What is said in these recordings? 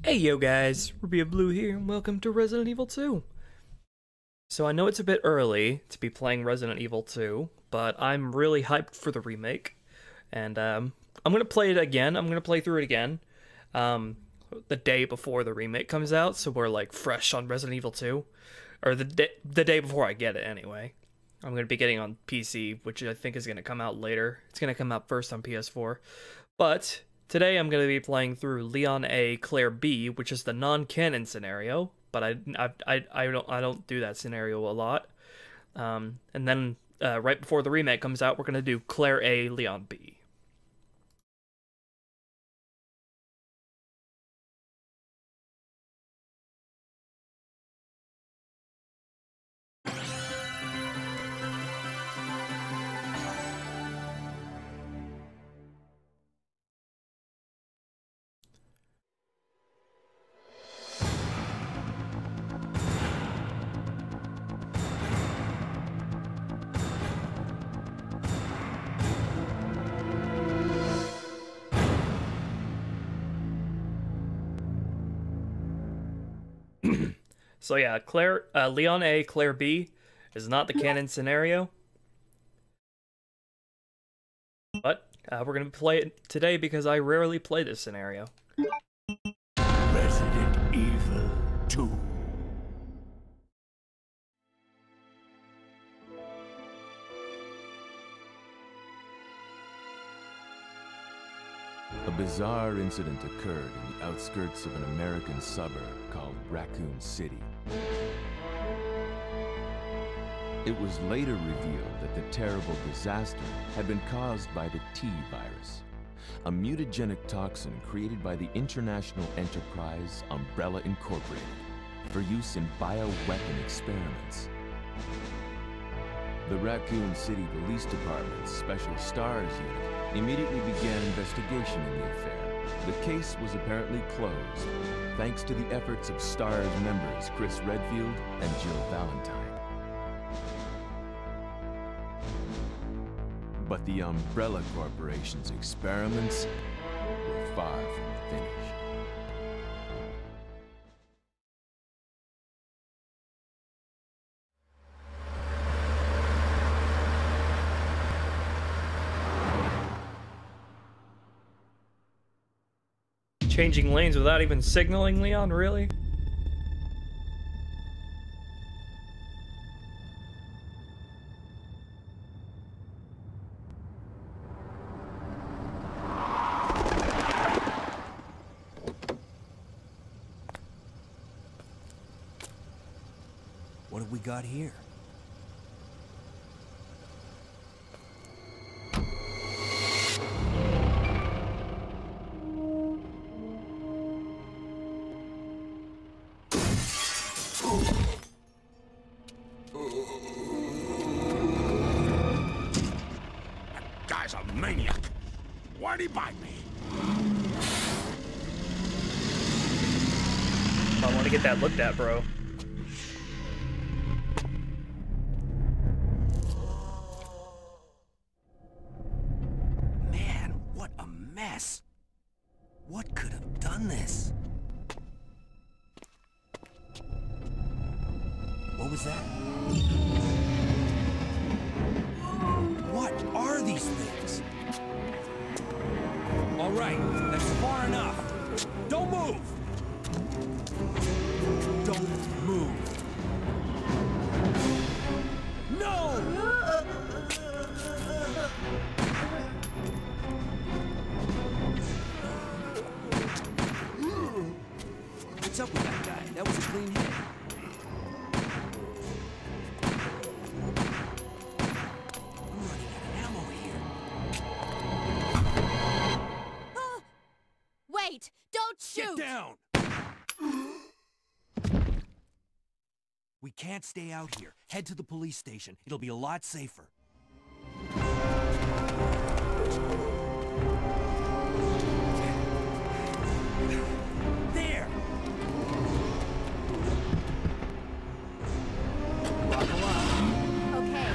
Hey yo guys, Ruby of Blue here, and welcome to Resident Evil 2. So I know it's a bit early to be playing Resident Evil 2, but I'm really hyped for the remake. And I'm gonna play it again, I'm gonna play through it again, the day before the remake comes out, so we're like fresh on Resident Evil 2. Or the day before I get it anyway. I'm gonna be getting on PC, which I think is gonna come out later. It's gonna come out first on PS4. But today I'm going to be playing through Leon A, Claire B, which is the non-canon scenario, but I don't do that scenario a lot. And then right before the remake comes out, we're going to do Claire A, Leon B. So yeah, Leon A, Claire B is not the canon scenario. But we're going to play it today because I rarely play this scenario. Resident Evil 2. A bizarre incident occurred in the outskirts of an American suburb called Raccoon City. It was later revealed that the terrible disaster had been caused by the T virus, a mutagenic toxin created by the international enterprise Umbrella Incorporated for use in bioweapon experiments. The Raccoon City Police Department's Special Stars Unit immediately began investigation in the affair. The case was apparently closed, thanks to the efforts of STARS members Chris Redfield and Jill Valentine. But the Umbrella Corporation's experiments were far from finished. Changing lanes without even signaling, Leon? Really? What have we got here? That guy's a maniac. Why'd he bite me? I want to get that looked at, bro. Man, what a mess. What could have done this? What was that? What are these things? All right, that's far enough. Don't move! Don't move. No! What's up with that guy? That was a clean hit. I'm running out of ammo here. Wait! Don't shoot! Get down! We can't stay out here. Head to the police station. It'll be a lot safer. There! Buckle up. Okay.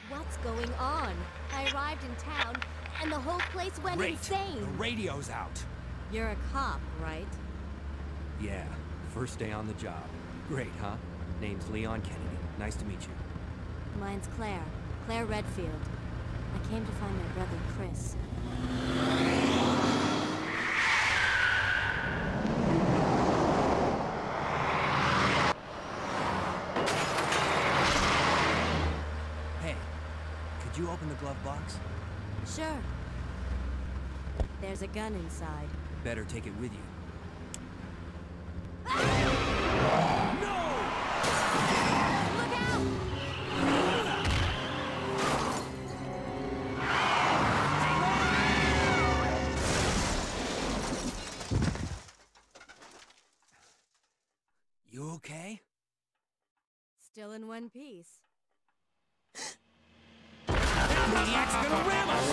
What's going on? I town, and the whole place went Great. insane. The radio's out. You're a cop, right? Yeah, first day on the job. Great, huh? Name's Leon Kennedy. Nice to meet you. Mine's Claire. Claire Redfield. I came to find my brother, Chris. Hey, could you open the glove box? Sure. There's a gun inside. Better take it with you. Look out! You okay? Still in one piece. That maniac's gonna ram us!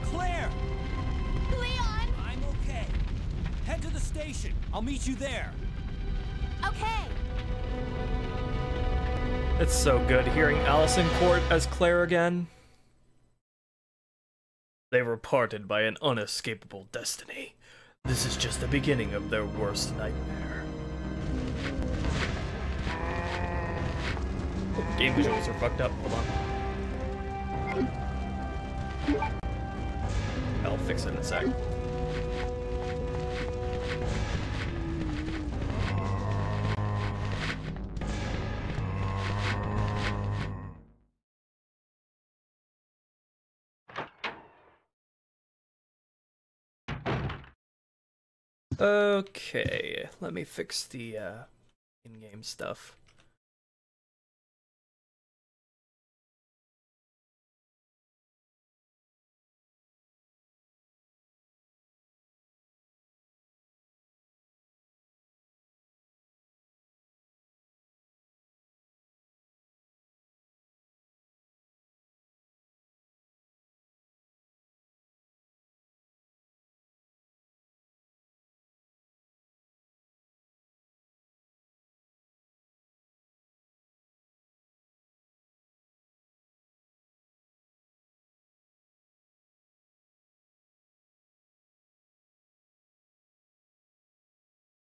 Claire! Leon! I'm okay. Head to the station. I'll meet you there. Okay! It's so good hearing Alice in court as Claire again. They were parted by an unescapable destiny. This is just the beginning of their worst nightmare. Oh, the game visuals are fucked up. Hold on. I'll fix it in a sec. Okay, let me fix the in-game stuff.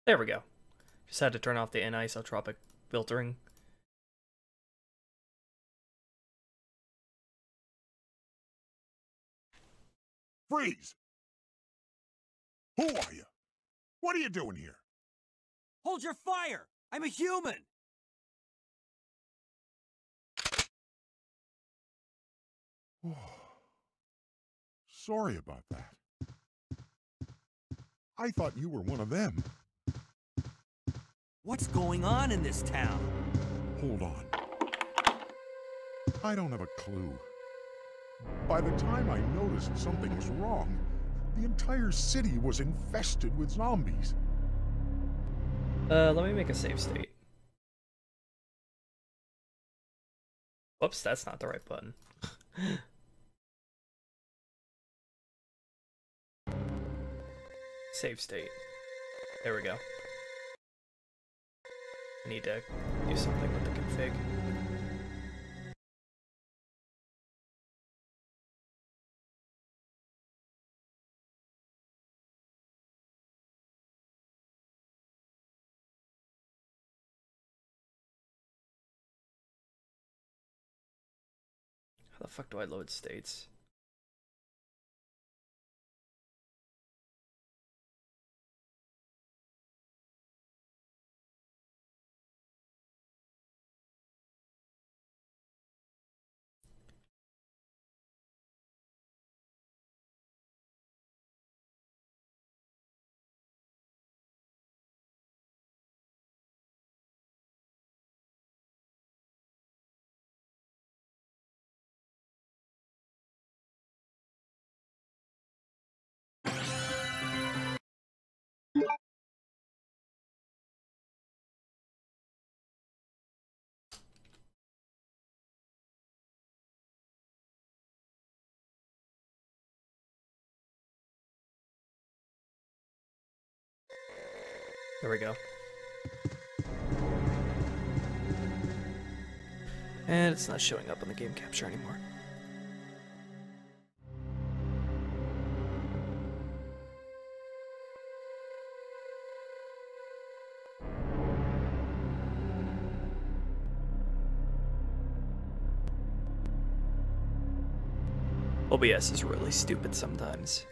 There we go. Just had to turn off the anisotropic filtering. Freeze! Who are you? What are you doing here? Hold your fire! I'm a human! Sorry about that. I thought you were one of them. What's going on in this town? Hold on. I don't have a clue. By the time I noticed something was wrong, the entire city was infested with zombies. Let me make a save state. Whoops, that's not the right button. Save state. There we go. I need to do something with the config. How the fuck do I load states? There we go. And it's not showing up on the game capture anymore. OBS is really stupid sometimes.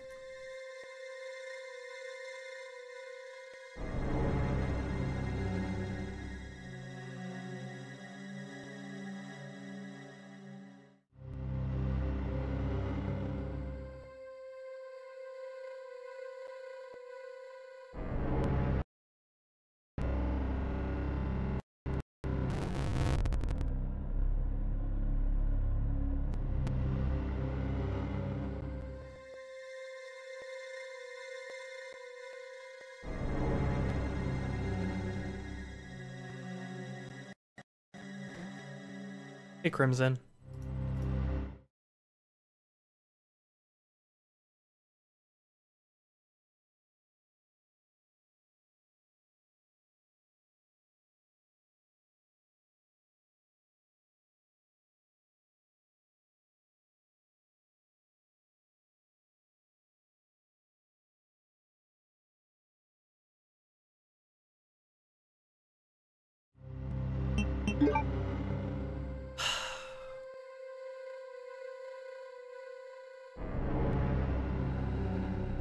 Hey, Crimson.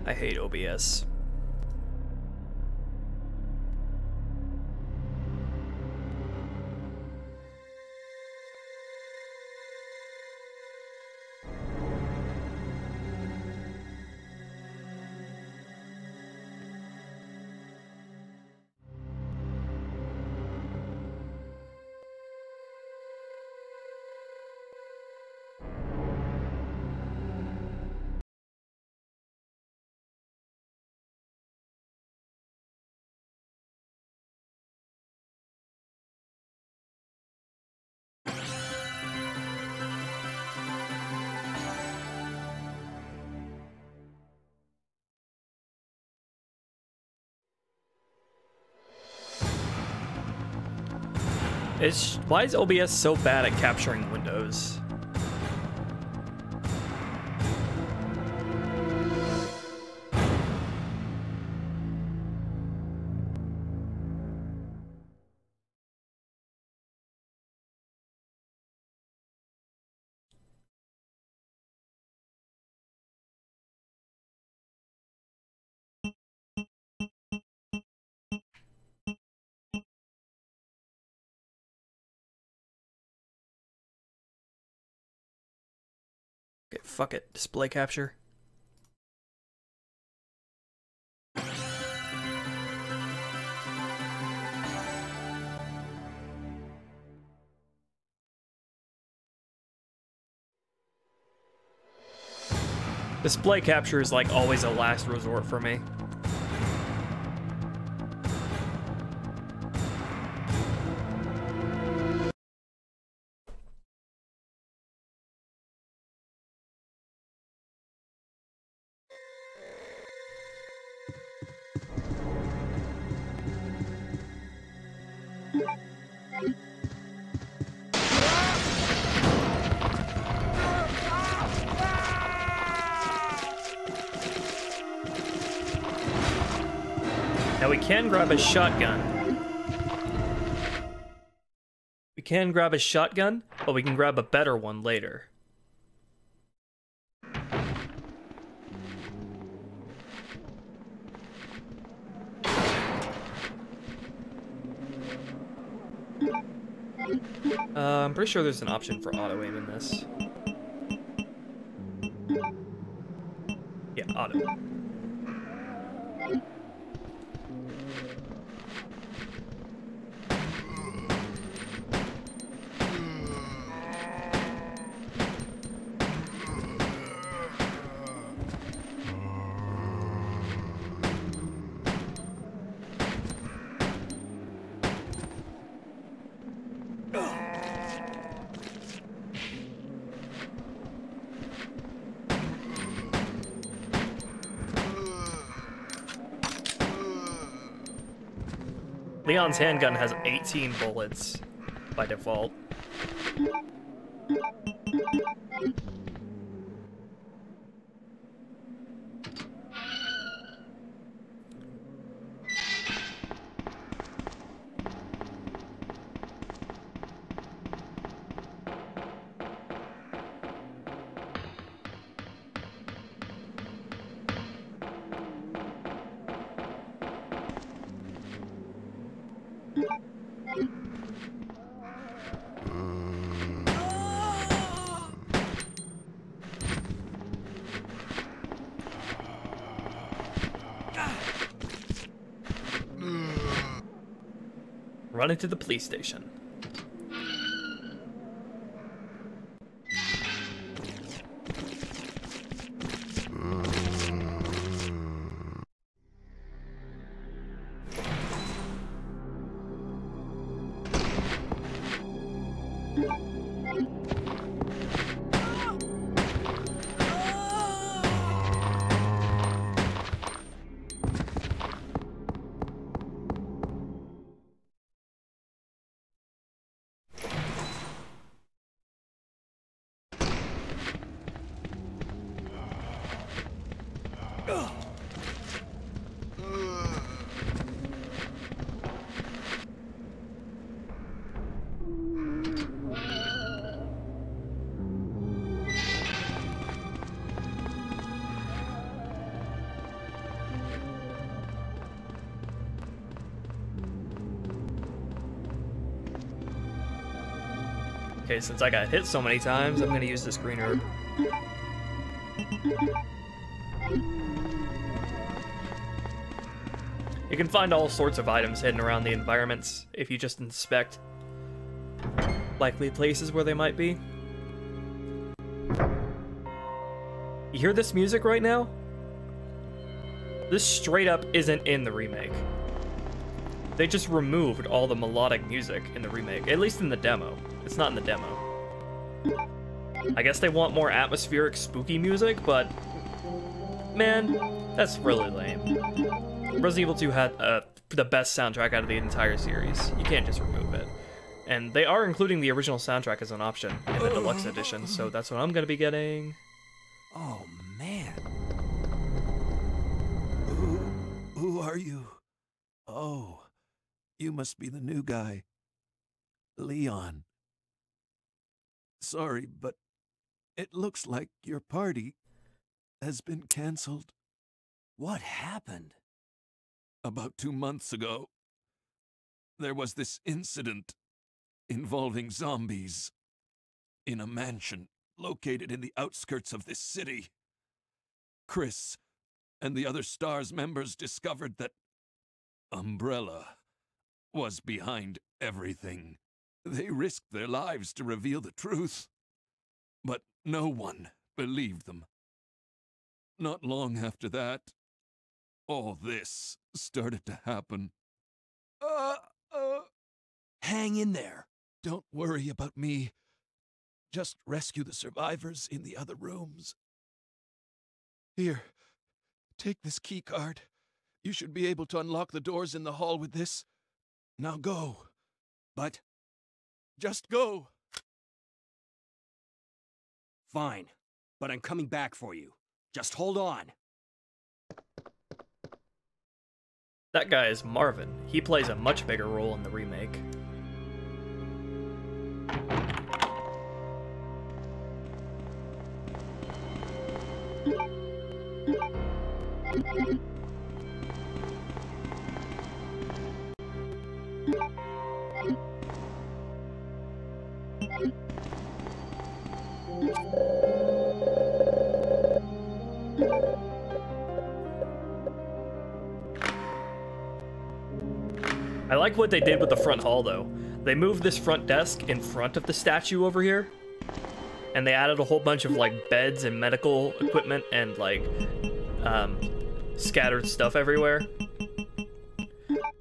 I hate OBS. Why is OBS so bad at capturing windows? Okay, fuck it. Display capture. Display capture is like always a last resort for me. Now we can grab a shotgun. We can grab a shotgun, but we can grab a better one later. I'm pretty sure there's an option for auto aim in this. Yeah, auto. Leon's handgun has 18 bullets by default. Running to the police station. Okay, since I got hit so many times, I'm gonna use this green herb. You can find all sorts of items hidden around the environments if you just inspect likely places where they might be. You hear this music right now? This straight up isn't in the remake. They just removed all the melodic music in the remake, at least in the demo. It's not in the demo. I guess they want more atmospheric, spooky music, but man, that's really lame. Resident Evil 2 had the best soundtrack out of the entire series. You can't just remove it. And they are including the original soundtrack as an option in the deluxe edition, so that's what I'm gonna be getting. Oh, man. Who are you? Oh, you must be the new guy. Leon. Sorry, but it looks like your party has been canceled. What happened? About 2 months ago, there was this incident involving zombies in a mansion located in the outskirts of this city. Chris and the other STARS members discovered that Umbrella was behind everything. They risked their lives to reveal the truth, but no one believed them. Not long after that, all this started to happen. Hang in there. Don't worry about me. Just rescue the survivors in the other rooms. Here, take this key card. You should be able to unlock the doors in the hall with this. Now go. But just go. Fine, but I'm coming back for you. Just hold on. That guy is Marvin. He plays a much bigger role in the remake. I like what they did with the front hall, though. They moved this front desk in front of the statue over here, and they added a whole bunch of, like, beds and medical equipment and, like, scattered stuff everywhere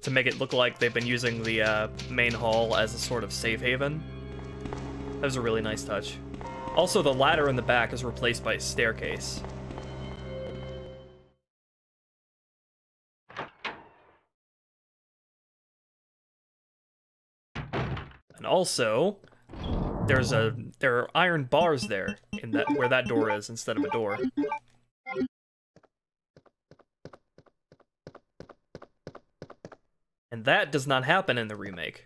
to make it look like they've been using the main hall as a sort of safe haven. That was a really nice touch. Also, the ladder in the back is replaced by a staircase. And also, there are iron bars there in that where that door is instead of a door. And that does not happen in the remake.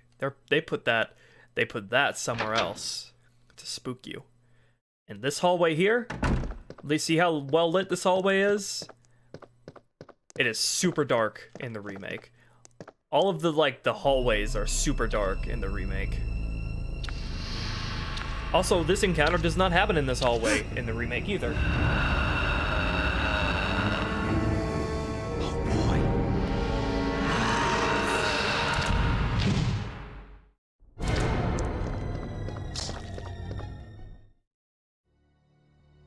They put that somewhere else to spook you. And this hallway here, see how well lit this hallway is? It is super dark in the remake. All of the hallways are super dark in the remake. Also, this encounter does not happen in this hallway in the remake either.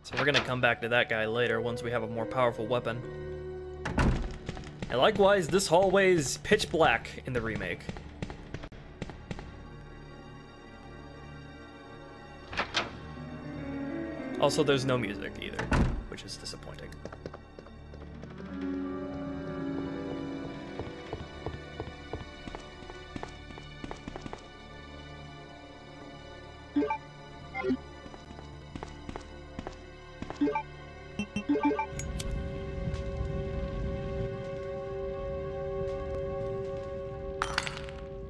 So we're gonna come back to that guy later once we have a more powerful weapon. And likewise, this hallway is pitch black in the remake. Also, there's no music either, which is disappointing.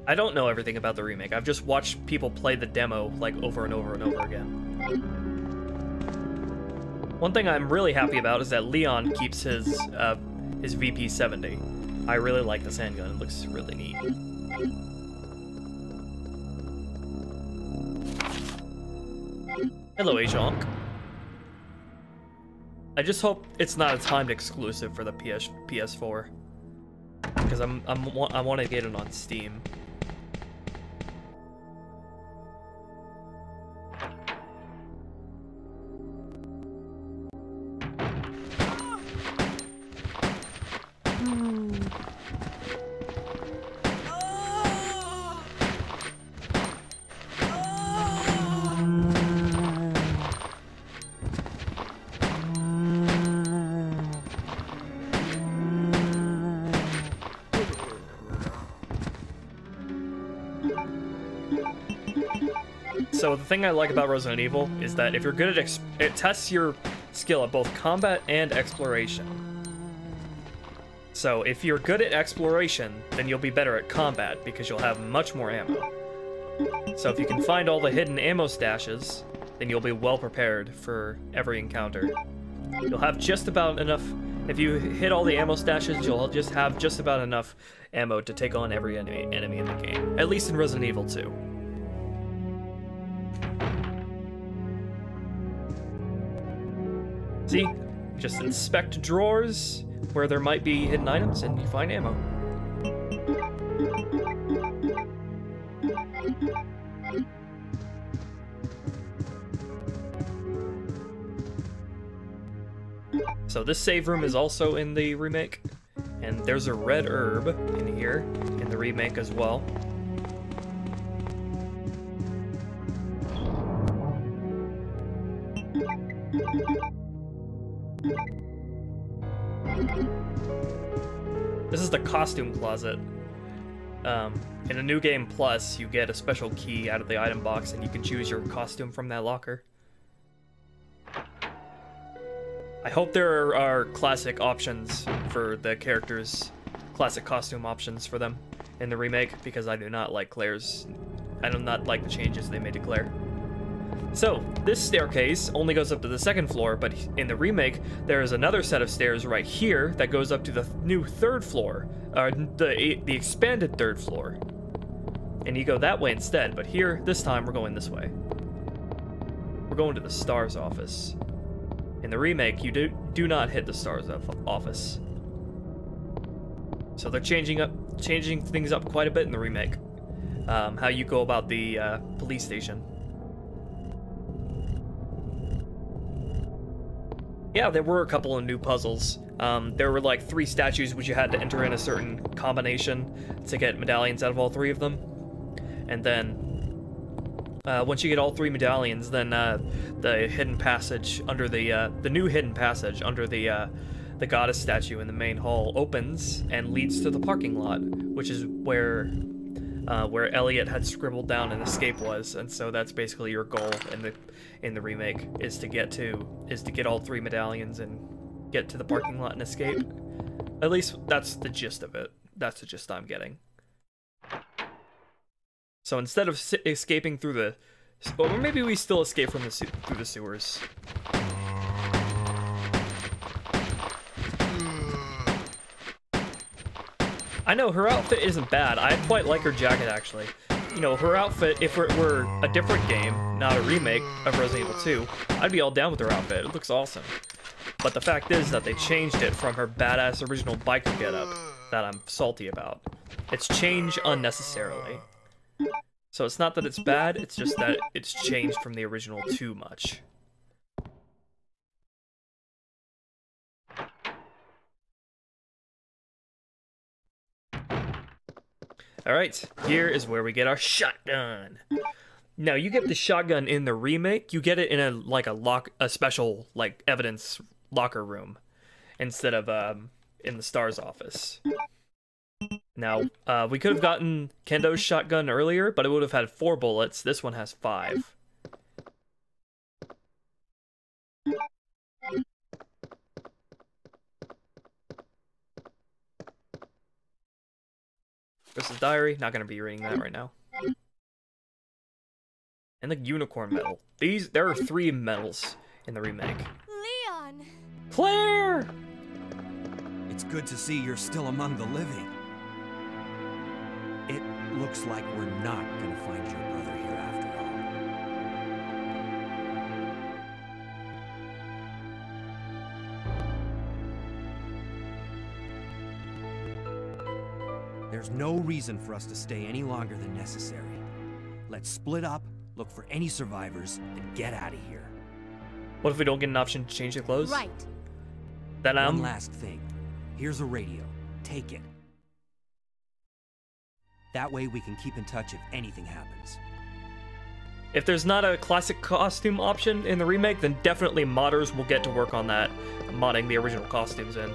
I don't know everything about the remake. I've just watched people play the demo like over and over and over again. One thing I'm really happy about is that Leon keeps his VP-70. I really like this handgun. It looks really neat. Hello, Agent. I just hope it's not a timed exclusive for the PS4, because I want to get it on Steam. So the thing I like about Resident Evil is that if you're good at it tests your skill at both combat and exploration. So if you're good at exploration, then you'll be better at combat because you'll have much more ammo. So if you can find all the hidden ammo stashes, then you'll be well prepared for every encounter. You'll have just about enough. If you hit all the ammo stashes, you'll just have just about enough ammo to take on every enemy in the game. At least in Resident Evil 2. See? Just inspect drawers where there might be hidden items and you find ammo. So this save room is also in the remake, and there's a red herb in here in the remake as well. This is the costume closet. In a New Game Plus, you get a special key out of the item box and you can choose your costume from that locker. I hope there are classic options for the characters, classic costume options for them in the remake, because I do not like Claire's. I do not like the changes they made to Claire. So, this staircase only goes up to the second floor, but in the remake, there is another set of stairs right here that goes up to the new third floor, the expanded third floor. And you go that way instead, but here, this time, we're going this way. We're going to the STARS office. In the remake, you do not hit the STARS office. So they're changing things up quite a bit in the remake. How you go about the police station. Yeah, there were a couple of new puzzles. There were like 3 statues which you had to enter in a certain combination to get medallions out of all 3 of them. And then once you get all 3 medallions, then the hidden passage under the new hidden passage under the goddess statue in the main hall opens and leads to the parking lot, which is where where Elliot had scribbled down an escape was, and so that's basically your goal in the remake is to get all 3 medallions and get to the parking lot and escape. At least that's the gist of it. That's the gist I'm getting. So instead of escaping through the, or maybe we still escape from through the sewers. I know, her outfit isn't bad. I quite like her jacket, actually. You know, her outfit, if it were a different game, not a remake of Resident Evil 2, I'd be all down with her outfit. It looks awesome. But the fact is that they changed it from her badass original biker getup that I'm salty about. It's changed unnecessarily. So it's not that it's bad, it's just that it's changed from the original too much. Alright, here is where we get our shotgun. Now, you get the shotgun in the remake, you get it in a special, like, evidence locker room, instead of, in the STARS office. Now, we could have gotten Kendo's shotgun earlier, but it would have had 4 bullets. This one has 5. Chris's diary, not gonna be reading that right now. And the unicorn medal. There are 3 medals in the remake. Leon! Claire! It's good to see you're still among the living. It looks like we're not gonna find your brother here after all. There's no reason for us to stay any longer than necessary. Let's split up, look for any survivors, and get out of here. What if we don't get an option to change the clothes? Right. Then One last thing. Here's a radio. Take it. That way we can keep in touch if anything happens. If there's not a classic costume option in the remake, then definitely modders will get to work on that, modding the original costumes in.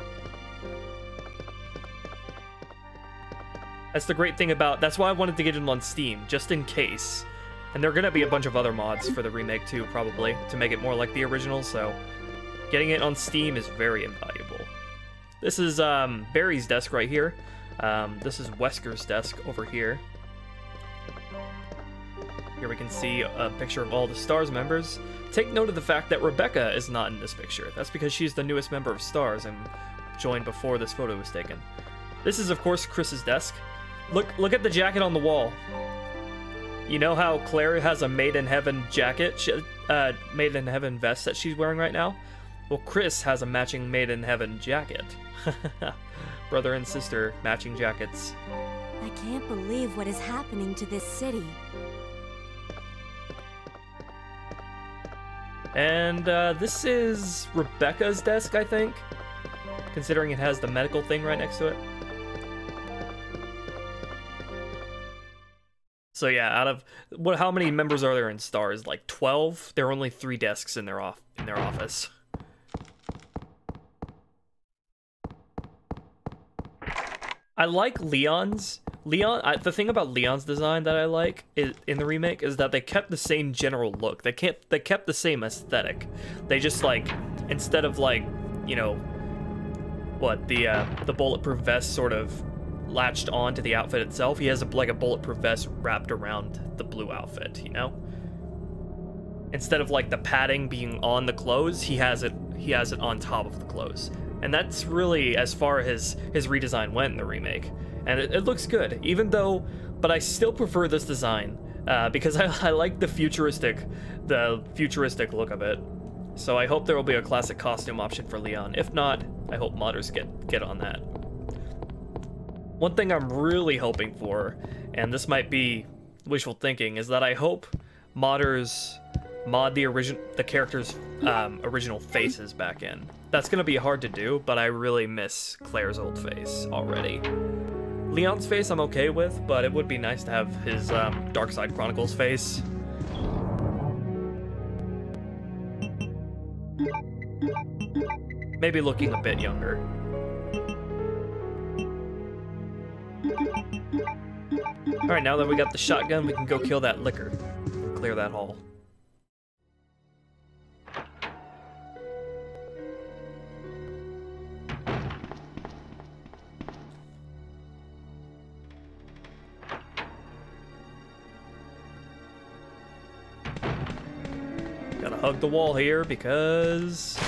That's the great thing about, that's why I wanted to get it on Steam, just in case. And there are gonna be a bunch of other mods for the remake too, probably, to make it more like the original, so getting it on Steam is very invaluable. This is Barry's desk right here. This is Wesker's desk over here. Here we can see a picture of all the STARS members. Take note of the fact that Rebecca is not in this picture. That's because she's the newest member of STARS and joined before this photo was taken. This is, of course, Chris's desk. Look at the jacket on the wall. You know how Claire has a Made in Heaven jacket, Made in Heaven vest that she's wearing right now? Well, Chris has a matching Made in Heaven jacket. Brother and sister matching jackets. I can't believe what is happening to this city. And this is Rebecca's desk, I think, considering it has the medical thing right next to it. So yeah, out of how many members are there in STARS? Like 12? There are only 3 desks in their office. I like Leon's. The thing about Leon's design that I like in the remake is that they kept the same general look. They kept the same aesthetic. They just, like, instead of, like, you know, what, the bulletproof vest sort of latched on to the outfit itself, he has a bulletproof vest wrapped around the blue outfit, you know? Instead of, like, the padding being on the clothes, he has it on top of the clothes. And that's really as far as his redesign went in the remake. And it looks good, but I still prefer this design, because I like the futuristic look of it. So I hope there will be a classic costume option for Leon. If not, I hope modders get on that. One thing I'm really hoping for, and this might be wishful thinking, is that I hope modders mod the characters' original faces back in. That's gonna be hard to do, but I really miss Claire's old face already. Leon's face I'm okay with, but it would be nice to have his Dark Side Chronicles face. Maybe looking a bit younger. Alright, now that we got the shotgun, we can go kill that liquor. Clear that hall. Gotta hug the wall here because...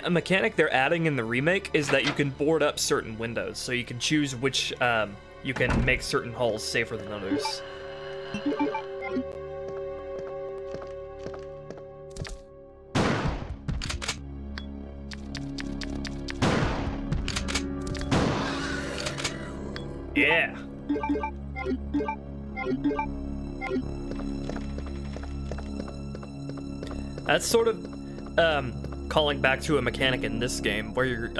A mechanic they're adding in the remake is that you can board up certain windows, so you can choose which, you can make certain halls safer than others. Yeah! That's sort of, calling back to a mechanic in this game where you're,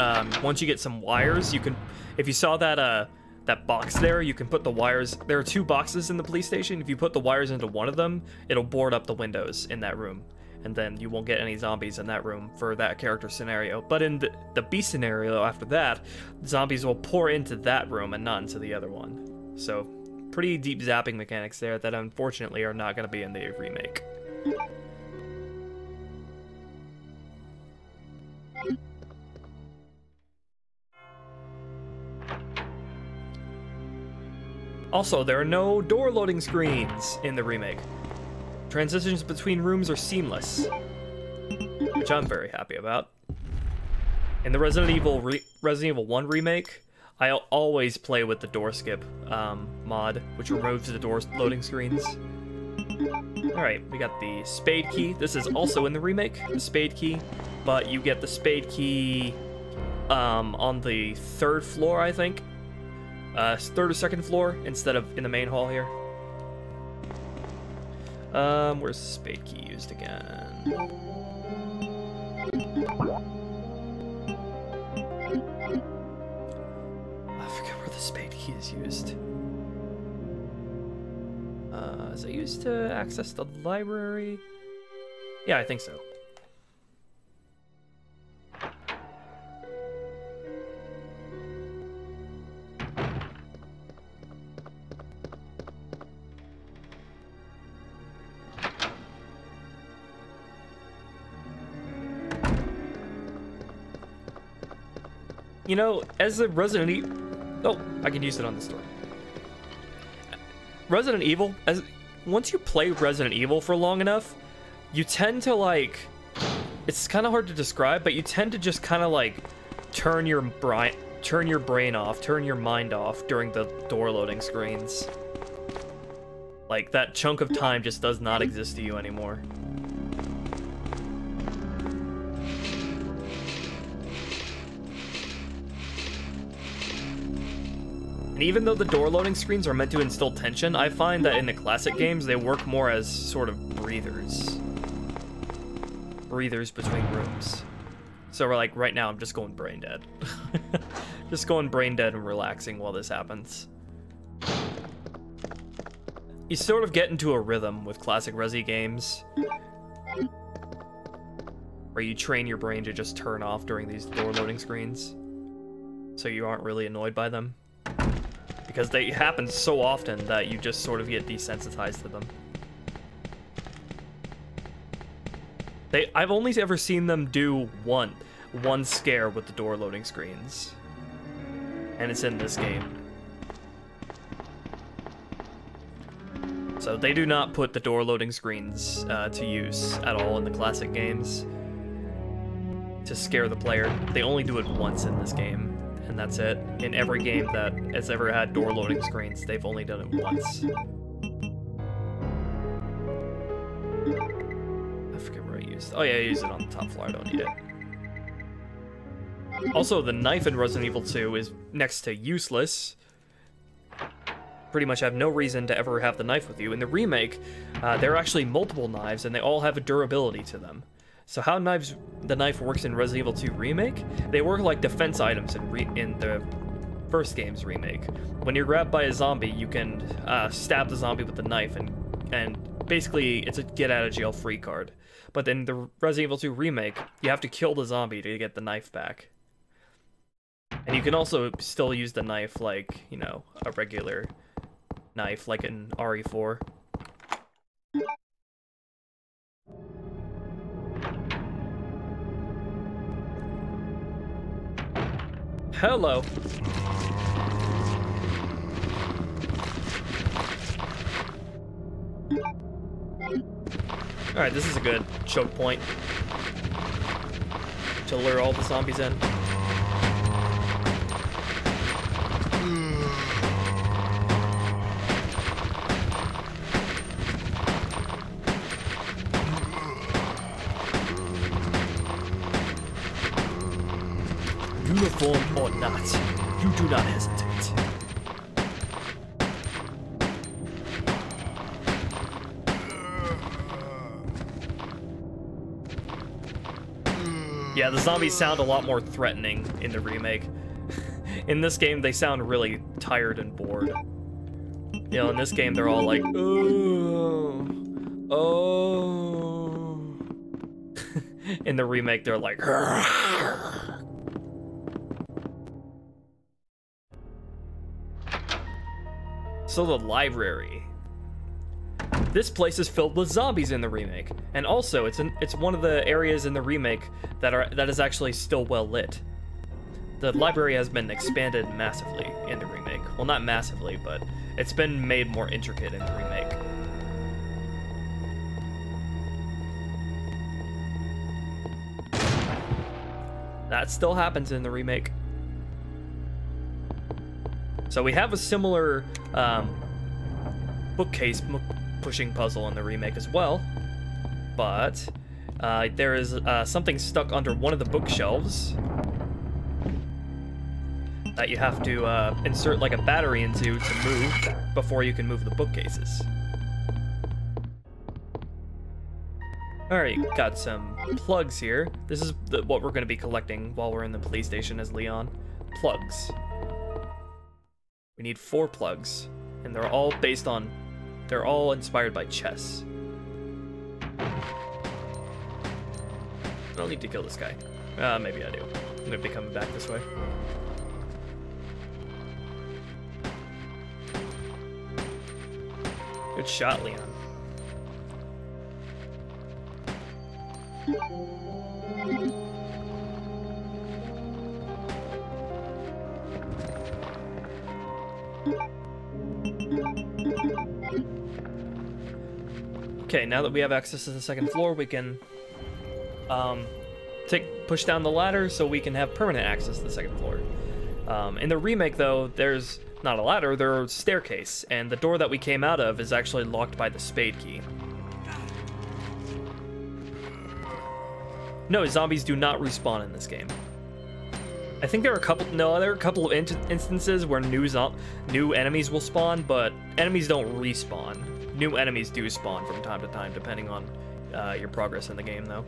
once you get some wires, you can, if you saw that, that box there, you can put the wires, there are 2 boxes in the police station. If you put the wires into one of them, it'll board up the windows in that room, and then you won't get any zombies in that room for that character scenario. But in the B scenario after that, zombies will pour into that room and not into the other one. So, pretty deep zapping mechanics there that unfortunately are not going to be in the remake. Also, there are no door loading screens in the remake. Transitions between rooms are seamless, which I'm very happy about. In the Resident Evil 1 remake, I always play with the door skip mod, which removes the door loading screens. Alright, we got the spade key. This is also in the remake, the spade key, but you get the spade key on the 3rd floor, I think. 3rd or 2nd floor instead of in the main hall here. Where's the spade key used again? I forget where the spade key is used. Is it used to access the library? Yeah, I think so. You know, as a Resident Evil... Oh, I can use it on the story. Resident Evil, once you play Resident Evil for long enough, you tend to, like... It's kind of hard to describe, but you tend to just kind of, like, turn your brain off, turn your mind off during the door loading screens. Like, that chunk of time just does not exist to you anymore. And even though the door loading screens are meant to instill tension, I find that in the classic games, they work more as sort of breathers. Breathers between rooms. So we're like, right now, I'm just going brain dead. Just going brain dead and relaxing while this happens. You sort of get into a rhythm with classic Resi games, where you train your brain to just turn off during these door loading screens, so you aren't really annoyed by them. Because they happen so often that you just sort of get desensitized to them. I've only ever seen them do one scare with the door loading screens. And it's in this game. So they do not put the door loading screens to use at all in the classic games to scare the player. They only do it once in this game. And that's it. In every game that has ever had door loading screens, they've only done it once. I forget where I used it. Oh yeah, I used it on the top floor, I don't need it. Also, the knife in Resident Evil 2 is next to useless. Pretty much have no reason to ever have the knife with you. In the remake, there are actually multiple knives, and they all have a durability to them. So how the knife works in Resident Evil 2 Remake, they work like defense items in the first game's remake. When you're grabbed by a zombie, you can stab the zombie with the knife and and basically it's a get out of jail free card. But in the Resident Evil 2 remake, you have to kill the zombie to get the knife back. And you can also still use the knife like, you know, a regular knife, like in RE4. Hello. Alright, this is a good choke point to lure all the zombies in. Uniform or not, you do not hesitate. Yeah, the zombies sound a lot more threatening in the remake. In this game, they sound really tired and bored. You know, in this game, they're all like, oh, oh. In the remake, they're like, So the library. This place is filled with zombies in the remake, and also it's one of the areas in the remake that is actually still well lit. The library has been expanded massively in the remake. Well, not massively, but it's been made more intricate in the remake. That still happens in the remake. So we have a similar bookcase pushing puzzle in the remake as well, but there is something stuck under one of the bookshelves that you have to insert like a battery into to move before you can move the bookcases. Alright, got some plugs here. This is what we're going to be collecting while we're in the police station as Leon. Plugs. We need 4 plugs, and they're all inspired by chess. I don't need to kill this guy. Maybe I do. I'm gonna be coming back this way. Good shot, Leon. Okay, now that we have access to the second floor, we can push down the ladder so we can have permanent access to the second floor. In the remake, though, there's not a ladder, there's a staircase, and the door that we came out of is actually locked by the spade key. No, zombies do not respawn in this game. I think there are a couple of instances where new enemies will spawn, but enemies don't respawn. New enemies do spawn from time to time, depending on your progress in the game, though.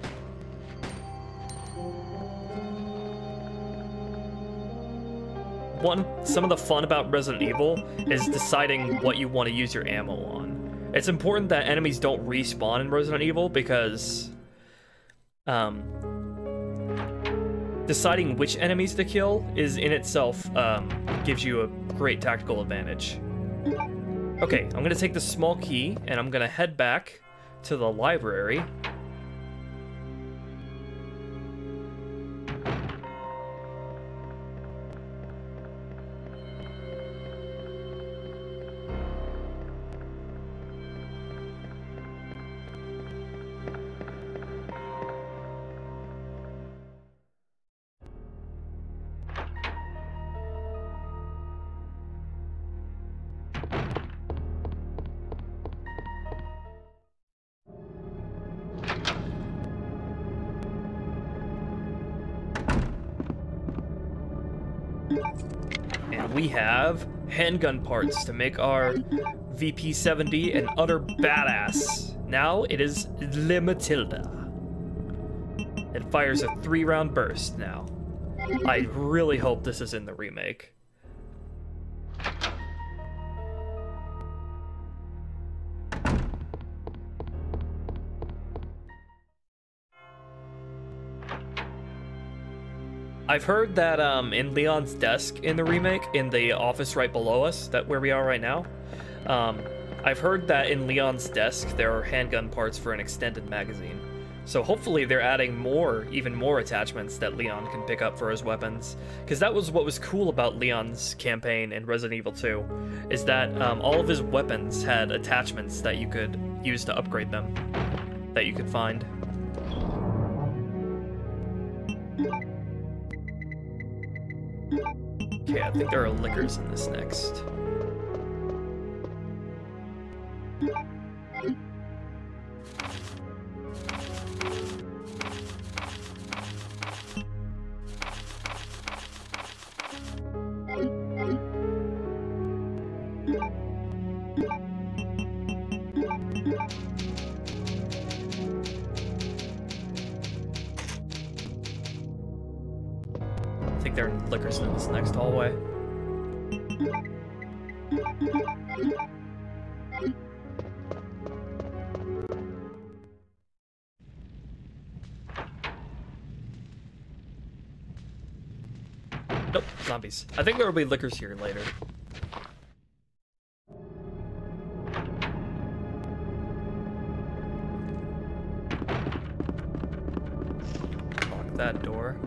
Some of the fun about Resident Evil is deciding what you want to use your ammo on. It's important that enemies don't respawn in Resident Evil because deciding which enemies to kill is in itself gives you a great tactical advantage. Okay, I'm gonna take the small key and I'm gonna head back to the library. And we have handgun parts to make our VP-70 an utter badass. Now it is Le Matilda. It fires a 3-round burst now. I really hope this is in the remake. I've heard that in Leon's desk in the remake, in the office right below us, that where we are right now, I've heard that in Leon's desk there are handgun parts for an extended magazine. So hopefully they're adding even more attachments that Leon can pick up for his weapons. Because that was what was cool about Leon's campaign in Resident Evil 2, is that all of his weapons had attachments that you could use to upgrade them, that you could find. Okay, I think there are liquors in this next. I think there are liquors in this next hallway. Nope, zombies. I think there will be liquors here later. Lock that door.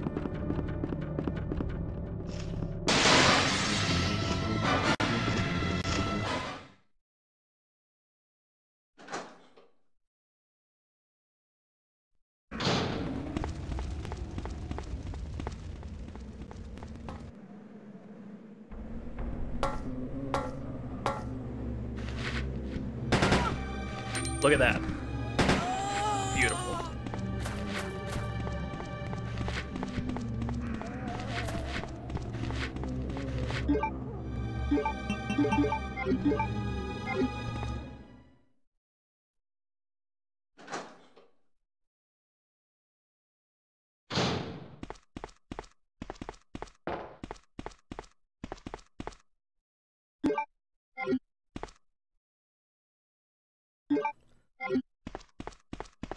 Look at that. Beautiful.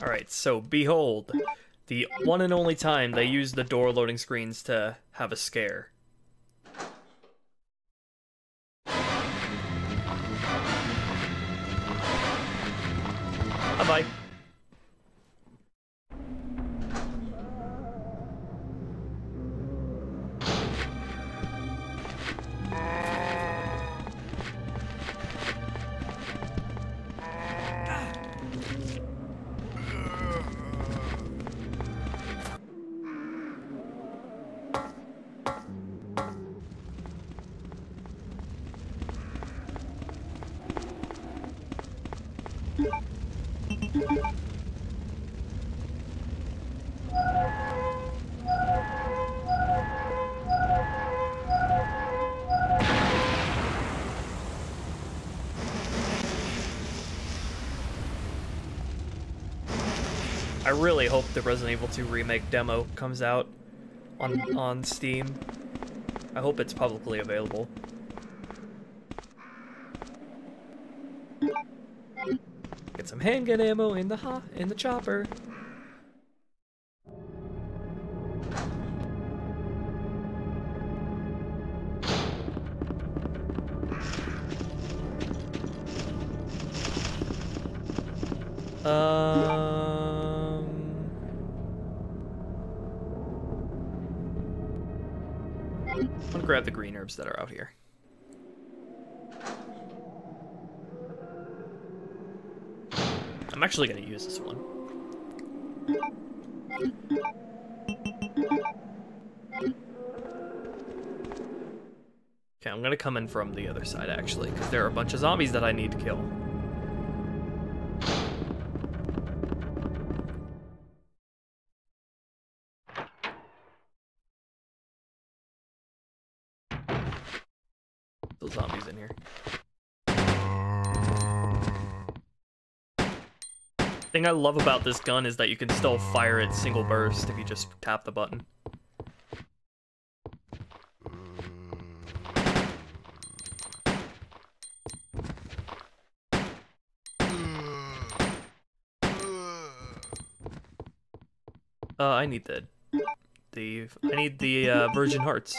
Alright, so behold, the one and only time they use the door loading screens to have a scare. Bye-bye. I really hope the Resident Evil 2 Remake demo comes out on Steam. I hope it's publicly available. Get some handgun ammo in the chopper. I'm gonna grab the green herbs that are out here. I'm actually gonna use this one. Okay, I'm gonna come in from the other side actually, because there are a bunch of zombies that I need to kill. Those zombies in here. The thing I love about this gun is that you can still fire it single burst if you just tap the button. I need the the Virgin Hearts.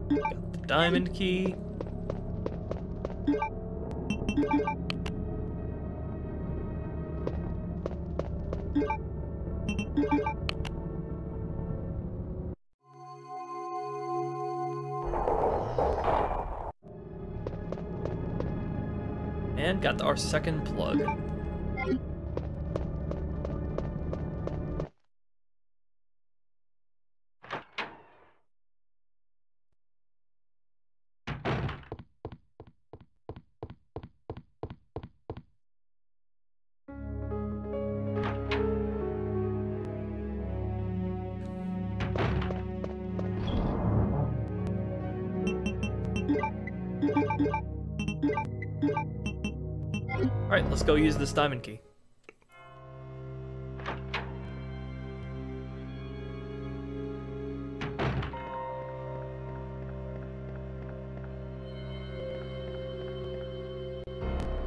Got the diamond key. And got our second plug. Alright, let's go use this diamond key.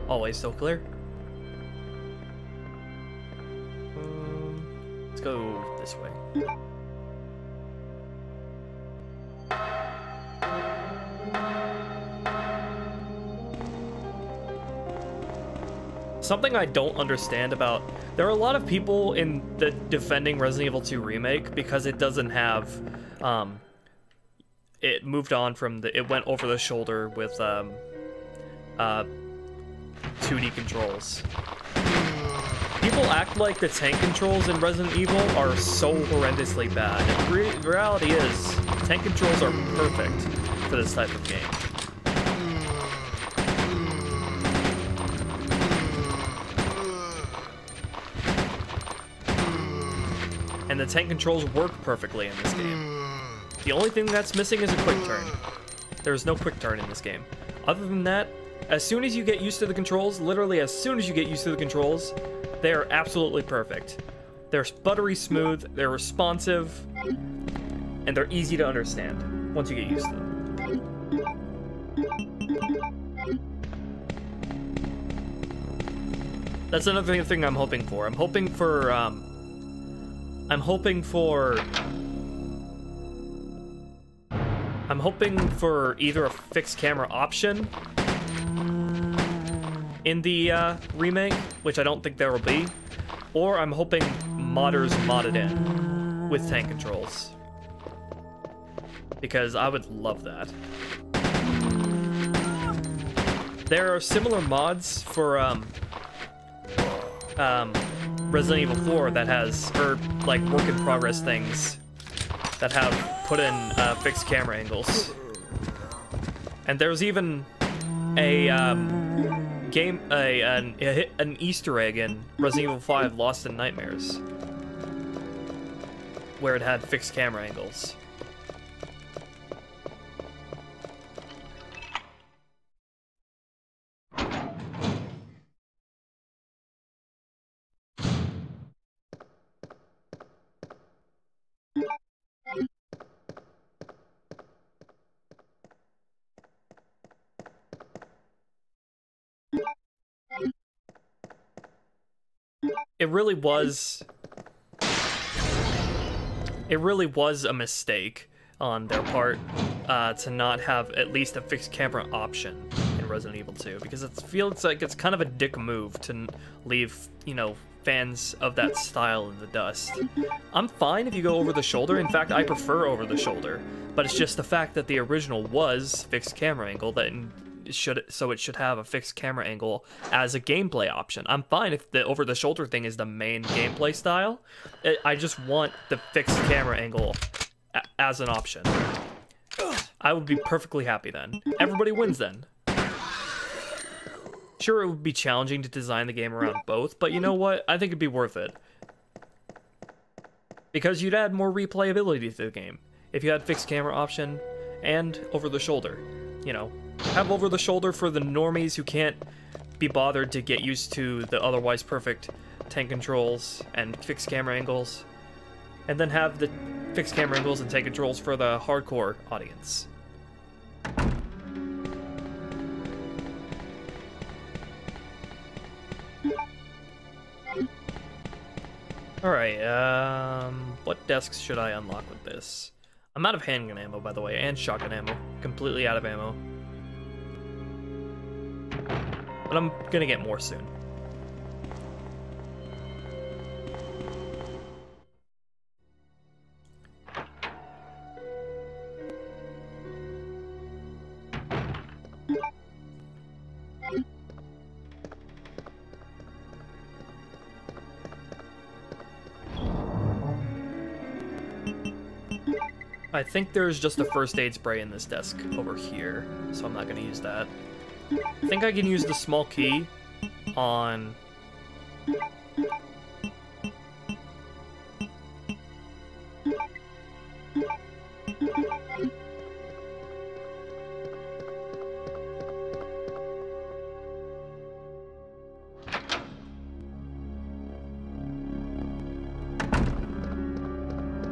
Always still clear. Let's go this way. Something I don't understand about... There are a lot of people in the defending Resident Evil 2 Remake because it doesn't have... it moved on from the... It went over the shoulder with 2D controls. People act like the tank controls in Resident Evil are so horrendously bad. And the reality is, tank controls are perfect for this type of game. And the tank controls work perfectly in this game. The only thing that's missing is a quick turn. There's no quick turn in this game. Other than that, as soon as you get used to the controls, literally as soon as you get used to the controls, they are absolutely perfect. They're buttery smooth, they're responsive, and they're easy to understand once you get used to them. That's another thing I'm hoping for. I'm hoping for either a fixed camera option in the remake, which I don't think there will be, or I'm hoping modders mod it in with tank controls, because I would love that. There are similar mods for Resident Evil 4 that has, or like work in progress things that have put in fixed camera angles. And there's even a an Easter egg in Resident Evil 5 Lost in Nightmares where it had fixed camera angles. It really was a mistake on their part to not have at least a fixed camera option in Resident Evil 2, because it feels like it's kind of a dick move to leave, you know, fans of that style in the dust. I'm fine if you go over the shoulder. In fact, I prefer over the shoulder, but it's just the fact that the original was fixed camera angle that it should have a fixed camera angle as a gameplay option. I'm fine if the over-the-shoulder thing is the main gameplay style. I just want the fixed camera angle as an option. I would be perfectly happy then. Everybody wins then. Sure, it would be challenging to design the game around both, but you know what? I think it'd be worth it. Because you'd add more replayability to the game if you had fixed camera option and over-the-shoulder. You know, have over-the-shoulder for the normies who can't be bothered to get used to the otherwise perfect tank controls and fixed camera angles. And then have the fixed camera angles and tank controls for the hardcore audience. Alright, what desks should I unlock with this? I'm out of handgun ammo, by the way, and shotgun ammo. Completely out of ammo. But I'm gonna get more soon. I think there's just a first aid spray in this desk over here, so I'm not going to use that. I think I can use the small key on...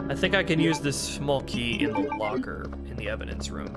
I think I can use this small key in the locker in the evidence room.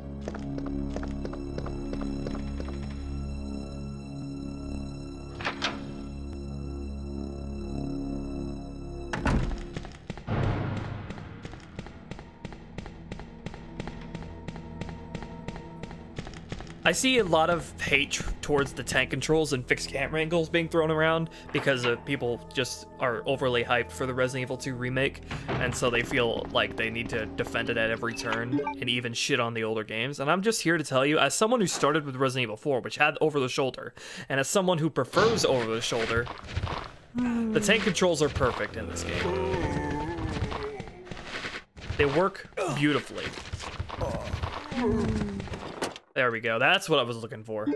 I see a lot of hate towards the tank controls and fixed camera angles being thrown around because people just are overly hyped for the Resident Evil 2 remake, and so they feel like they need to defend it at every turn and even shit on the older games. And I'm just here to tell you, as someone who started with Resident Evil 4, which had over-the-shoulder, and as someone who prefers over-the-shoulder, the tank controls are perfect in this game. They work beautifully. There we go. That's what I was looking for.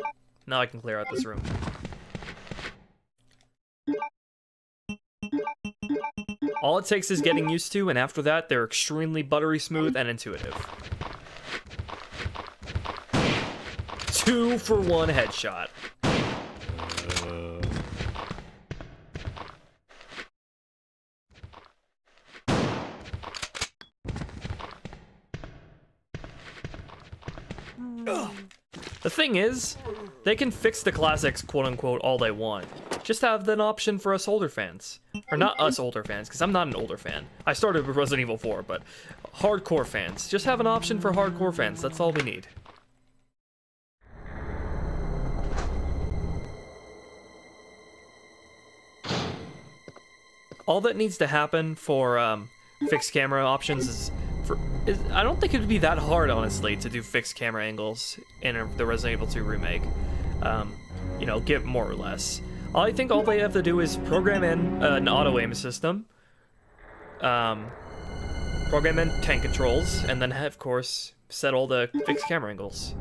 Now I can clear out this room. All it takes is getting used to, and after that, they're extremely buttery smooth and intuitive. 2-for-1 headshot. The thing is, they can fix the classics, quote-unquote, all they want. Just have an option for us older fans. Or not us older fans, because I'm not an older fan. I started with Resident Evil 4, but hardcore fans. Just have an option for hardcore fans. That's all we need. All that needs to happen for fixed camera options is I don't think it would be that hard, honestly, to do fixed camera angles in the Resident Evil 2 remake. You know, give more or less. I think all they have to do is program in an auto-aim system, program in tank controls, and then, of course, set all the fixed camera angles.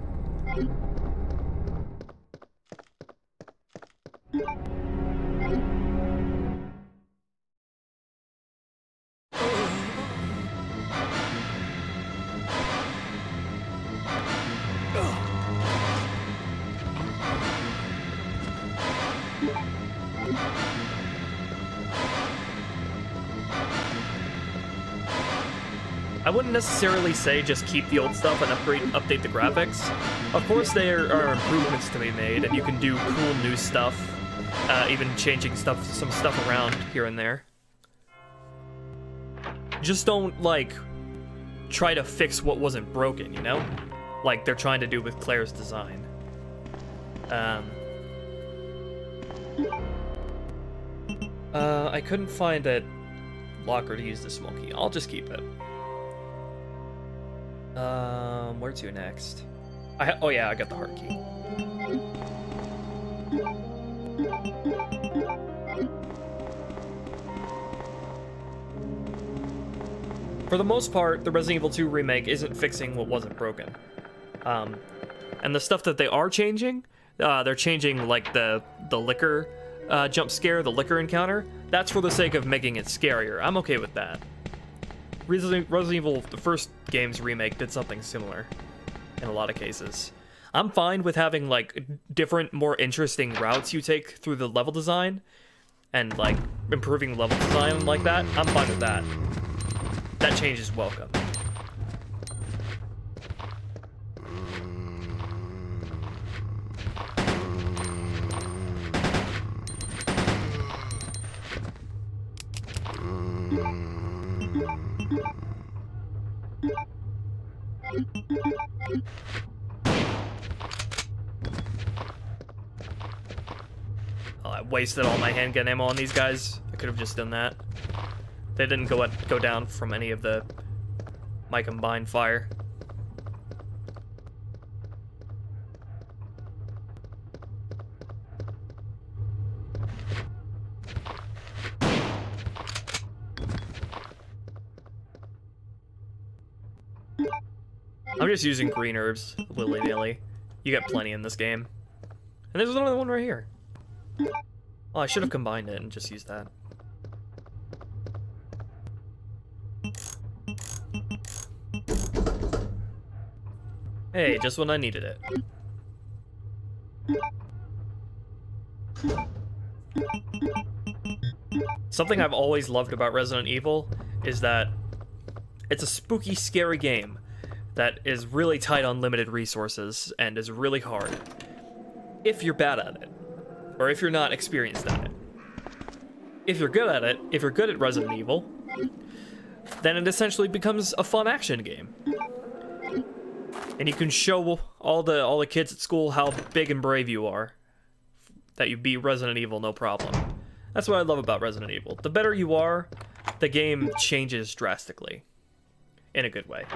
I wouldn't necessarily say just keep the old stuff and update the graphics. Of course, there are improvements to be made, and you can do cool new stuff, even changing some stuff around here and there. Just don't, like, try to fix what wasn't broken, you know? Like they're trying to do with Claire's design. I couldn't find a locker to use the small key. I'll just keep it. Where to next? Oh yeah, I got the heart key. For the most part, the Resident Evil 2 remake isn't fixing what wasn't broken. And the stuff that they are changing, they're changing like the liquor jump scare, the liquor encounter. That's for the sake of making it scarier. I'm okay with that. Resident Evil, the first game's remake, did something similar in a lot of cases. I'm fine with having like different, more interesting routes you take through the level design and like improving level design like that. I'm fine with that. That change is welcome. Oh, I wasted all my handgun ammo on these guys. I could have just done that. They didn't go down from any of my combined fire. I'm just using green herbs willy-nilly. You get plenty in this game. And there's another one right here. Oh, I should have combined it and just used that. Hey, just when I needed it. Something I've always loved about Resident Evil is that it's a spooky, scary game that is really tight on limited resources and is really hard. If you're bad at it, or if you're not experienced at it. If you're good at it, if you're good at Resident Evil, then it essentially becomes a fun action game. And you can show all the kids at school how big and brave you are. That you beat Resident Evil no problem. That's what I love about Resident Evil. The better you are, the game changes drastically. In a good way.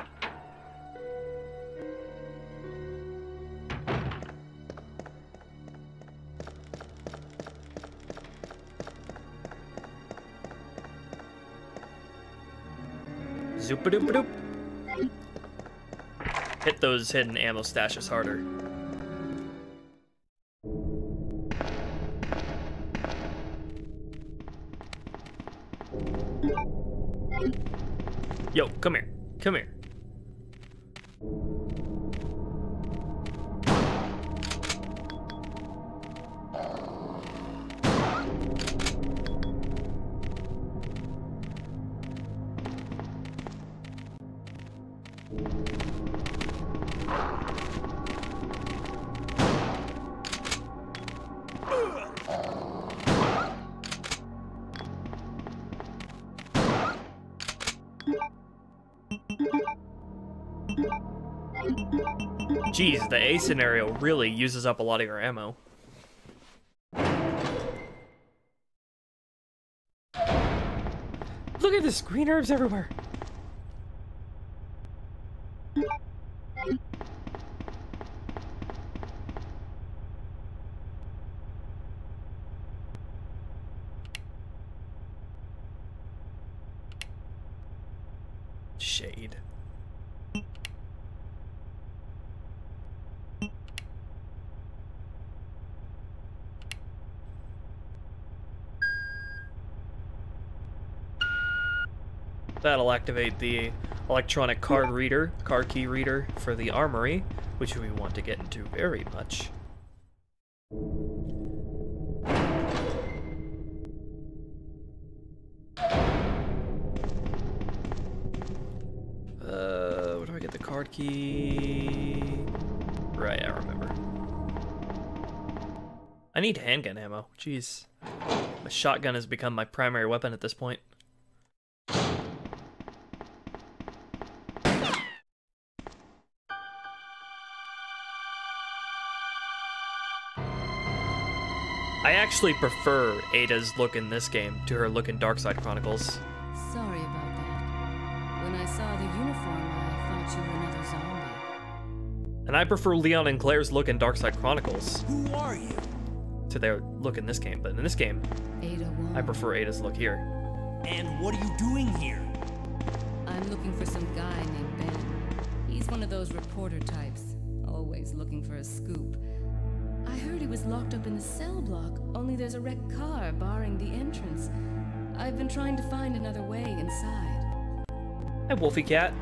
Zoop-a-doop-a-doop. Hit those hidden ammo stashes harder. Yo, come here. Come here. Jeez, the A scenario really uses up a lot of your ammo. Look at this, green herbs everywhere. Shade. That'll activate the electronic card key reader for the armory, which we want to get into very much. Where do I get the card key? Right, I remember. I need handgun ammo. Jeez. My shotgun has become my primary weapon at this point. I actually prefer Ada's look in this game to her look in Darkside Chronicles. Sorry about that. When I saw the uniform, I thought you were another zombie. And I prefer Leon and Claire's look in Darkside Chronicles Who are you? to their look in this game, but in this game, Ada Wong. I prefer Ada's look here. And what are you doing here? I'm looking for some guy named Ben. He's one of those reporter types, always looking for a scoop. I heard he was locked up in the cell block, only there's a wrecked car barring the entrance. I've been trying to find another way inside. Hi, Wolfie Cat.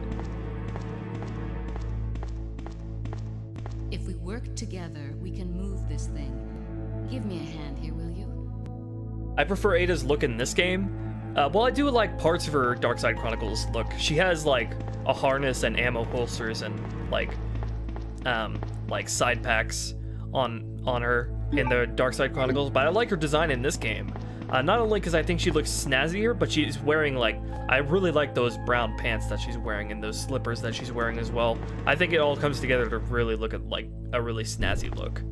If we work together, we can move this thing. Give me a hand here, will you? I prefer Ada's look in this game. Well, I do like parts of her Darkside Chronicles look. She has like a harness and ammo holsters and like side packs on her in the Darkside Chronicles, but I like her design in this game. Not only because I think she looks snazzier, but she's wearing like, I really like those brown pants that she's wearing and those slippers that she's wearing as well. I think it all comes together to really look at like a really snazzy look.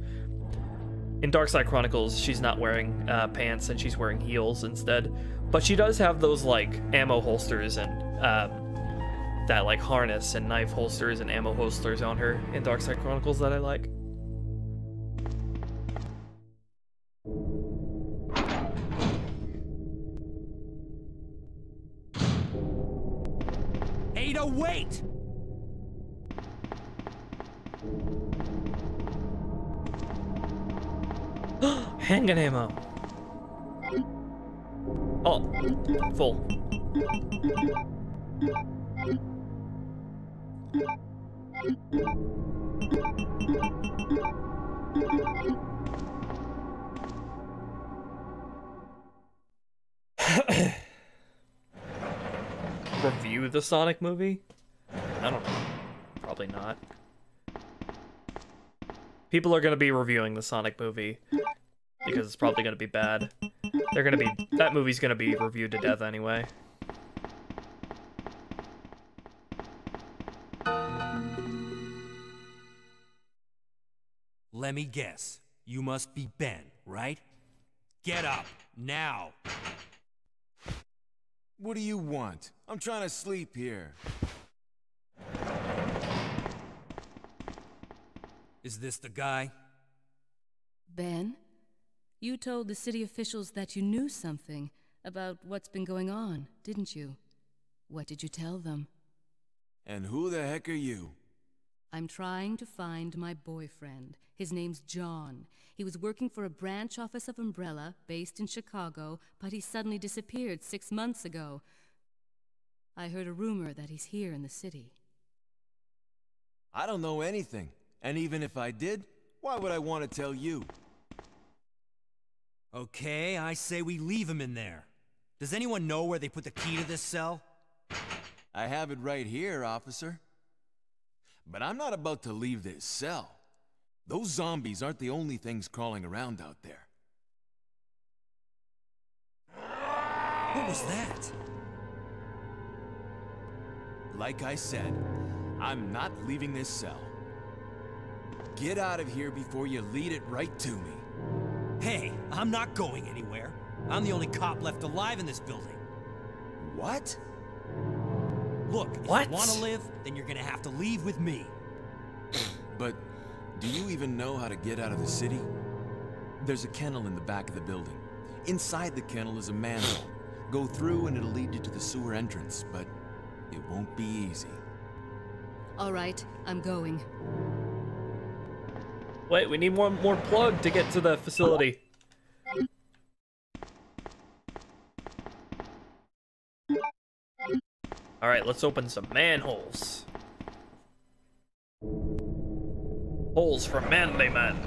In Darkside Chronicles, she's not wearing pants and she's wearing heels instead, but she does have those like ammo holsters and that like harness and knife holsters and ammo holsters on her in Darkside Chronicles that I like. Ada, wait! Handgun ammo. Oh, full. Review the Sonic movie? I don't know. Probably not. People are gonna be reviewing the Sonic movie because it's probably gonna be bad. That movie's gonna be reviewed to death anyway. Let me guess. You must be Ben, right? Get up, now! What do you want? I'm trying to sleep here. Is this the guy? Ben? You told the city officials that you knew something about what's been going on, didn't you? What did you tell them? And who the heck are you? I'm trying to find my boyfriend. His name's John. He was working for a branch office of Umbrella, based in Chicago, but he suddenly disappeared 6 months ago. I heard a rumor that he's here in the city. I don't know anything. And even if I did, why would I want to tell you? Okay, I say we leave him in there. Does anyone know where they put the key to this cell? I have it right here, officer. But I'm not about to leave this cell. Those zombies aren't the only things crawling around out there. What was that? Like I said, I'm not leaving this cell. Get out of here before you lead it right to me. Hey, I'm not going anywhere. I'm the only cop left alive in this building. What? Look, if What? you want to live, then you're gonna have to leave with me. But do you even know how to get out of the city? There's a kennel in the back of the building. Inside the kennel is a manhole. Go through and it'll lead you to the sewer entrance, but it won't be easy. All right, I'm going. Wait, we need one more plug to get to the facility. Alright, let's open some manholes. Holes for manly men.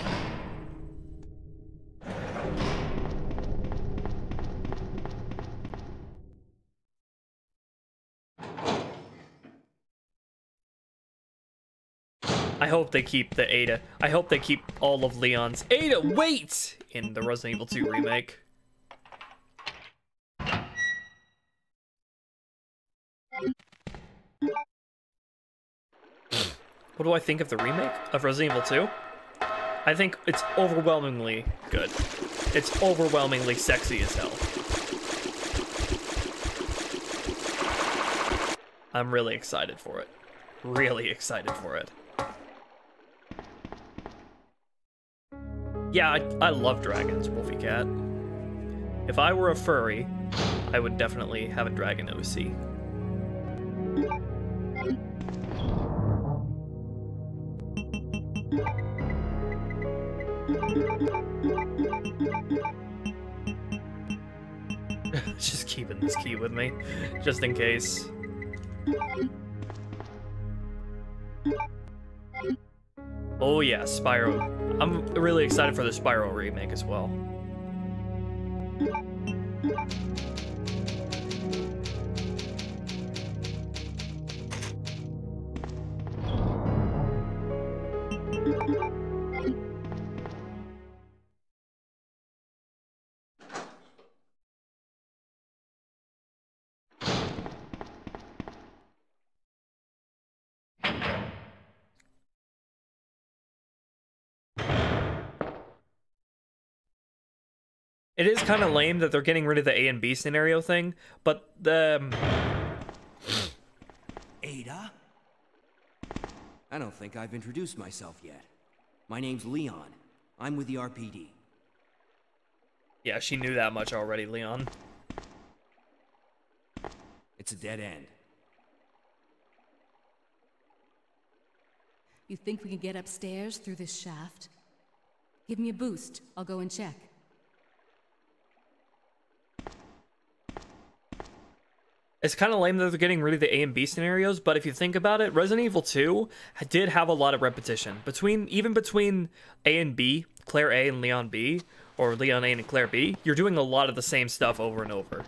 I hope they keep the Ada. I hope they keep all of Leon's Ada, wait! In the Resident Evil 2 remake. What do I think of the remake of Resident Evil 2? I think it's overwhelmingly good. It's overwhelmingly sexy as hell. I'm really excited for it. Really excited for it. Yeah, I love dragons, Wolfie Cat. If I were a furry, I would definitely have a dragon OC. Just keeping this key with me, just in case. Oh yeah, Spyro. I'm really excited for the Spyro remake as well. It is kind of lame that they're getting rid of the A and B scenario thing, but the... Ada? I don't think I've introduced myself yet. My name's Leon. I'm with the RPD. Yeah, she knew that much already, Leon. It's a dead end. You think we can get upstairs through this shaft? Give me a boost. I'll go and check. It's kind of lame that they're getting rid of the A and B scenarios, but if you think about it, Resident Evil 2 did have a lot of repetition. Even between A and B, Claire A and Leon B, or Leon A and Claire B, you're doing a lot of the same stuff over and over.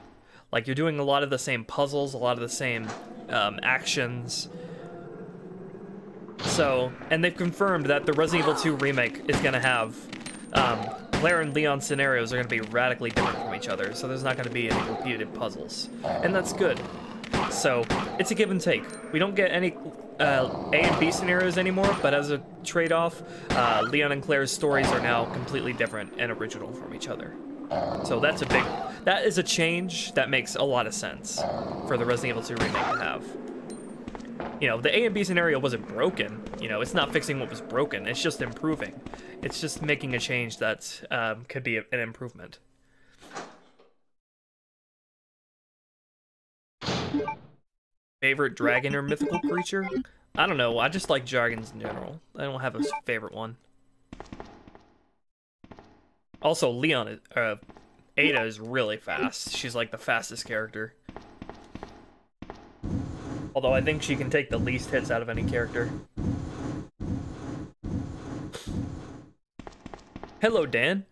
Like, you're doing a lot of the same puzzles, a lot of the same actions. So, and they've confirmed that the Resident Evil 2 remake is going to have... Claire and Leon scenarios are going to be radically different from each other, so there's not going to be any repeated puzzles. And that's good. So, it's a give and take. We don't get any A and B scenarios anymore, but as a trade-off, Leon and Claire's stories are now completely different and original from each other. So that is a change that makes a lot of sense for the Resident Evil 2 remake to have. You know, the A and B scenario wasn't broken. You know, it's not fixing what was broken. It's just improving. It's just making a change that could be an improvement. Favorite dragon or mythical creature? I don't know. I just like dragons in general. I don't have a favorite one. Also, Ada is really fast. She's like the fastest character. Although I think she can take the least hits out of any character. Hello, Dan.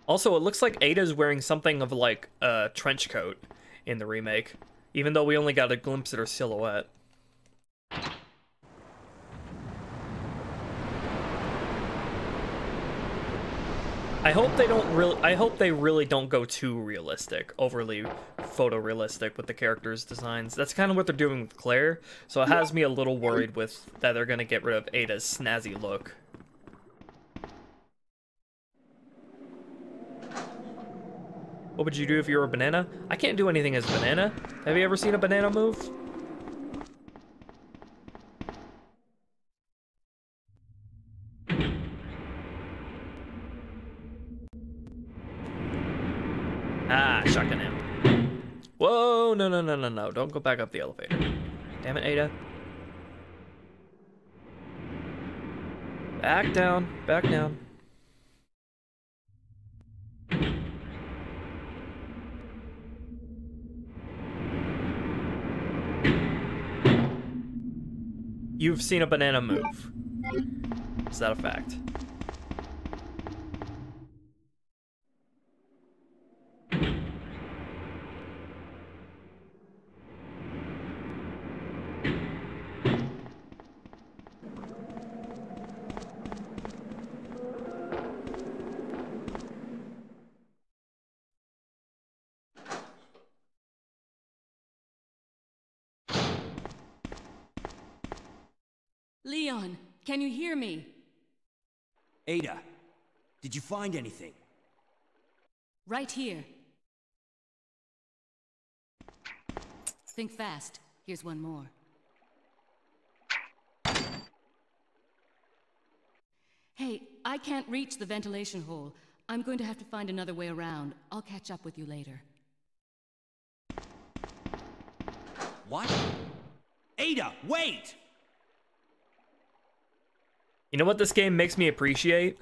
Also, it looks like Ada's wearing something of like a trench coat in the remake, even though we only got a glimpse at her silhouette. I hope they really don't go too realistic, overly photorealistic with the characters' designs. That's kind of what they're doing with Claire, so it has me a little worried with that they're gonna get rid of Ada's snazzy look. What would you do if you were a banana? I can't do anything as a banana. Have you ever seen a banana move? Ah, shotgun ammo. Whoa, no. Don't go back up the elevator. Damn it, Ada. Back down, back down. You've seen a banana move. Is that a fact? Leon, can you hear me? Ada, did you find anything? Right here. Think fast. Here's one more. Hey, I can't reach the ventilation hole. I'm going to have to find another way around. I'll catch up with you later. What? Ada, wait! You know what this game makes me appreciate?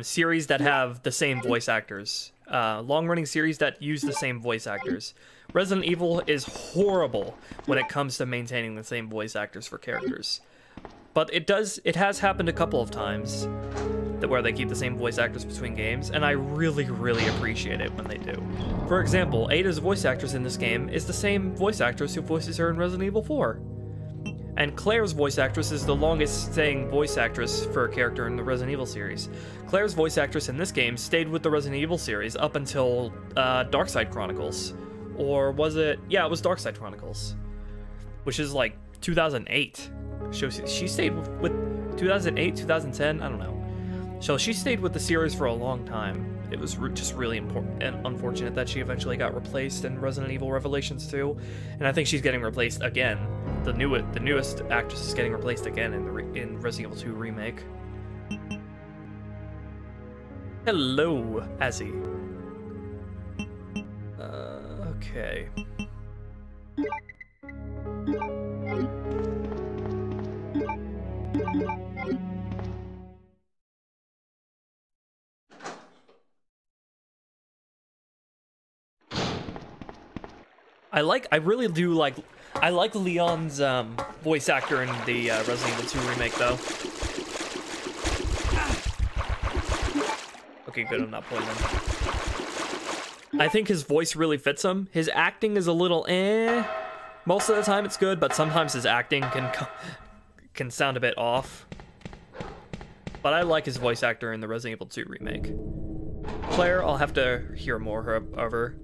Series that have the same voice actors. Long-running series that use the same voice actors. Resident Evil is horrible when it comes to maintaining the same voice actors for characters. But it has happened a couple of times where they keep the same voice actors between games, and I really, really appreciate it when they do. For example, Ada's voice actress in this game is the same voice actress who voices her in Resident Evil 4. And Claire's voice actress is the longest staying voice actress for a character in the Resident Evil series. Claire's voice actress in this game stayed with the Resident Evil series up until Darkside Chronicles. Or was it? Yeah, it was Darkside Chronicles. Which is like 2008. So she stayed with 2008, 2010, I don't know. So she stayed with the series for a long time. It was just really important and unfortunate that she eventually got replaced in Resident Evil Revelations 2, and I think she's getting replaced again. The newest actress is getting replaced again in Resident Evil 2 Remake. Hello, Azzy. Okay. I really do like, I like Leon's voice actor in the Resident Evil 2 remake, though. Okay, good, I'm not poisoned. I think his voice really fits him. His acting is a little eh. Most of the time it's good, but sometimes his acting can sound a bit off. But I like his voice actor in the Resident Evil 2 remake. Claire, I'll have to hear more of her.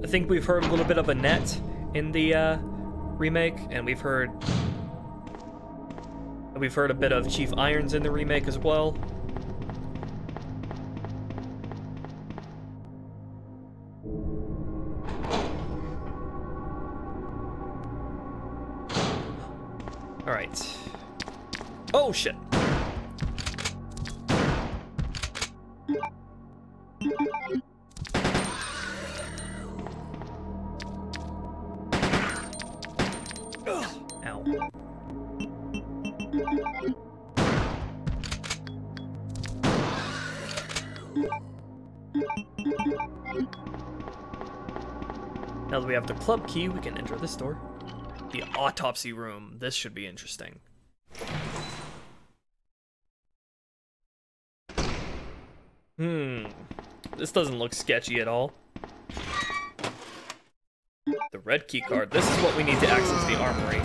I think we've heard a little bit of Annette in the remake, and we've heard a bit of Chief Irons in the remake as well. All right. Oh shit. Now that we have the club key, we can enter this door. The autopsy room. This should be interesting. This doesn't look sketchy at all. The red key card. This is what we need to access the armory.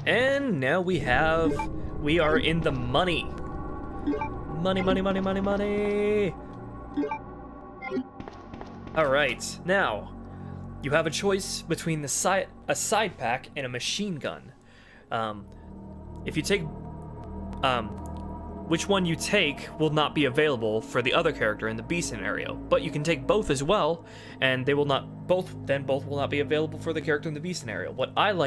And now we are in the money. Money, money, money, money, money. All right, now you have a choice between a side pack and a machine gun. If you take, which one you take will not be available for the other character in the B scenario, but you can take both as well, and they will not both will not be available for the character in the B scenario. What I'm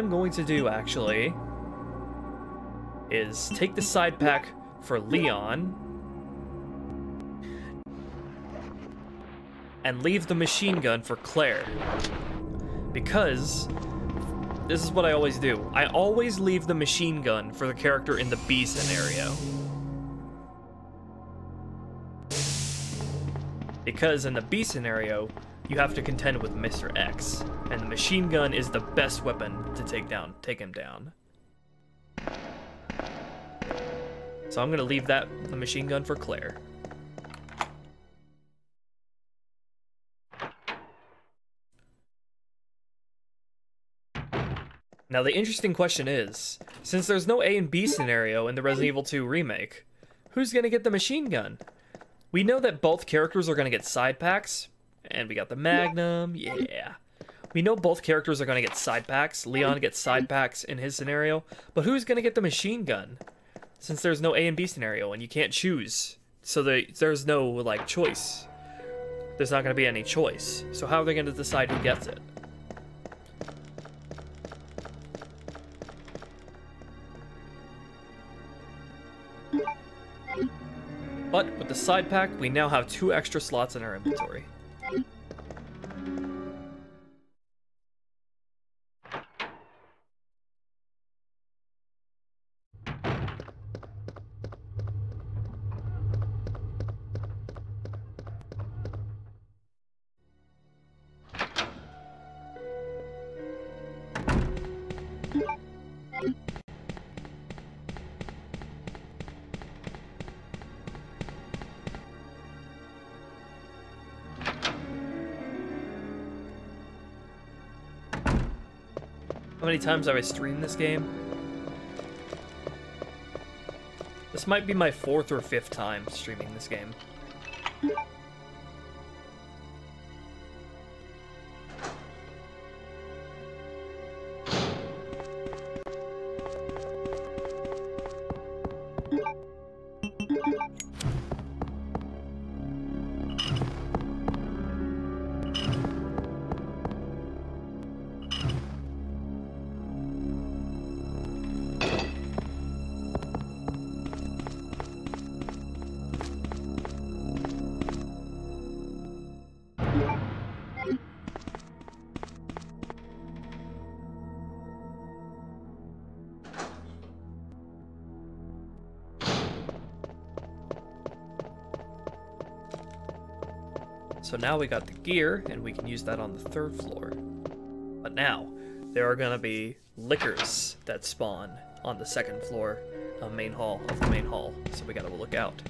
going to do actually is take the side pack for Leon and leave the machine gun for Claire, because this is what I always do. I always leave the machine gun for the character in the B scenario, because in the B scenario you have to contend with Mr. X, and the machine gun is the best weapon to take him down. So I'm gonna leave the machine gun for Claire. Now the interesting question is, since there's no A and B scenario in the Resident Evil 2 remake, who's gonna get the machine gun? We know that both characters are gonna get side packs, and we got the Magnum, yeah. We know both characters are gonna get side packs. Leon gets side packs in his scenario, but who's gonna get the machine gun? Since there's no A and B scenario and you can't choose, so there's no, like, choice. There's not gonna be any choice. So how are they gonna decide who gets it? But with the side pack, we now have 2 extra slots in our inventory. How many times have I streamed this game? This might be my 4th or 5th time streaming this game. So now we got the gear, and we can use that on the 3rd floor. But now, there are gonna be liquors that spawn on the 2nd floor of the main hall, so we gotta look out.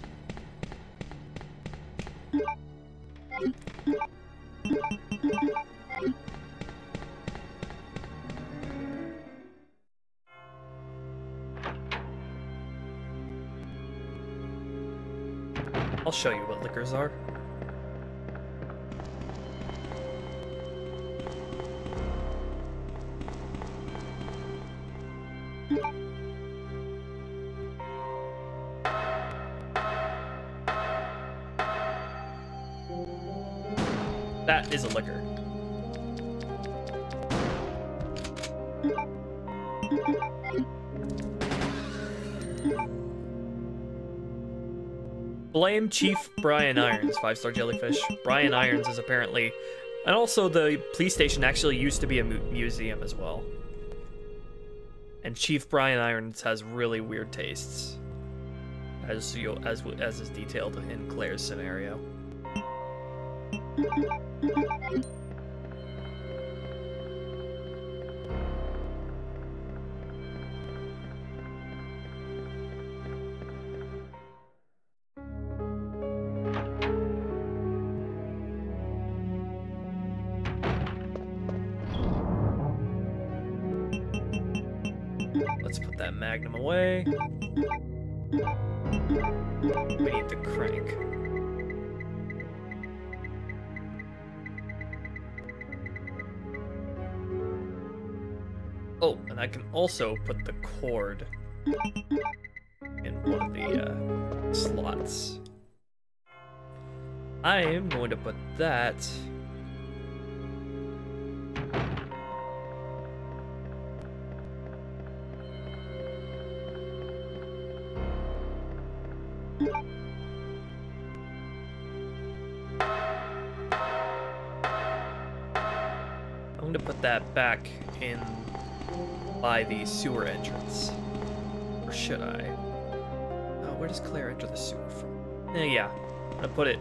I'll show you what liquors are. That is a liquor. Blame Chief Brian Irons, 5-star jellyfish. Brian Irons is apparently... And also the police station actually used to be a museum as well. And Chief Brian Irons has really weird tastes. As is detailed in Claire's scenario. Let's put that Magnum away. We need the crank. Oh, and I can also put the cord in one of the slots. I am going to put that... I'm going to put that back in by the sewer entrance. Or should I? Oh, where does Claire enter the sewer from? Yeah, I'm gonna put it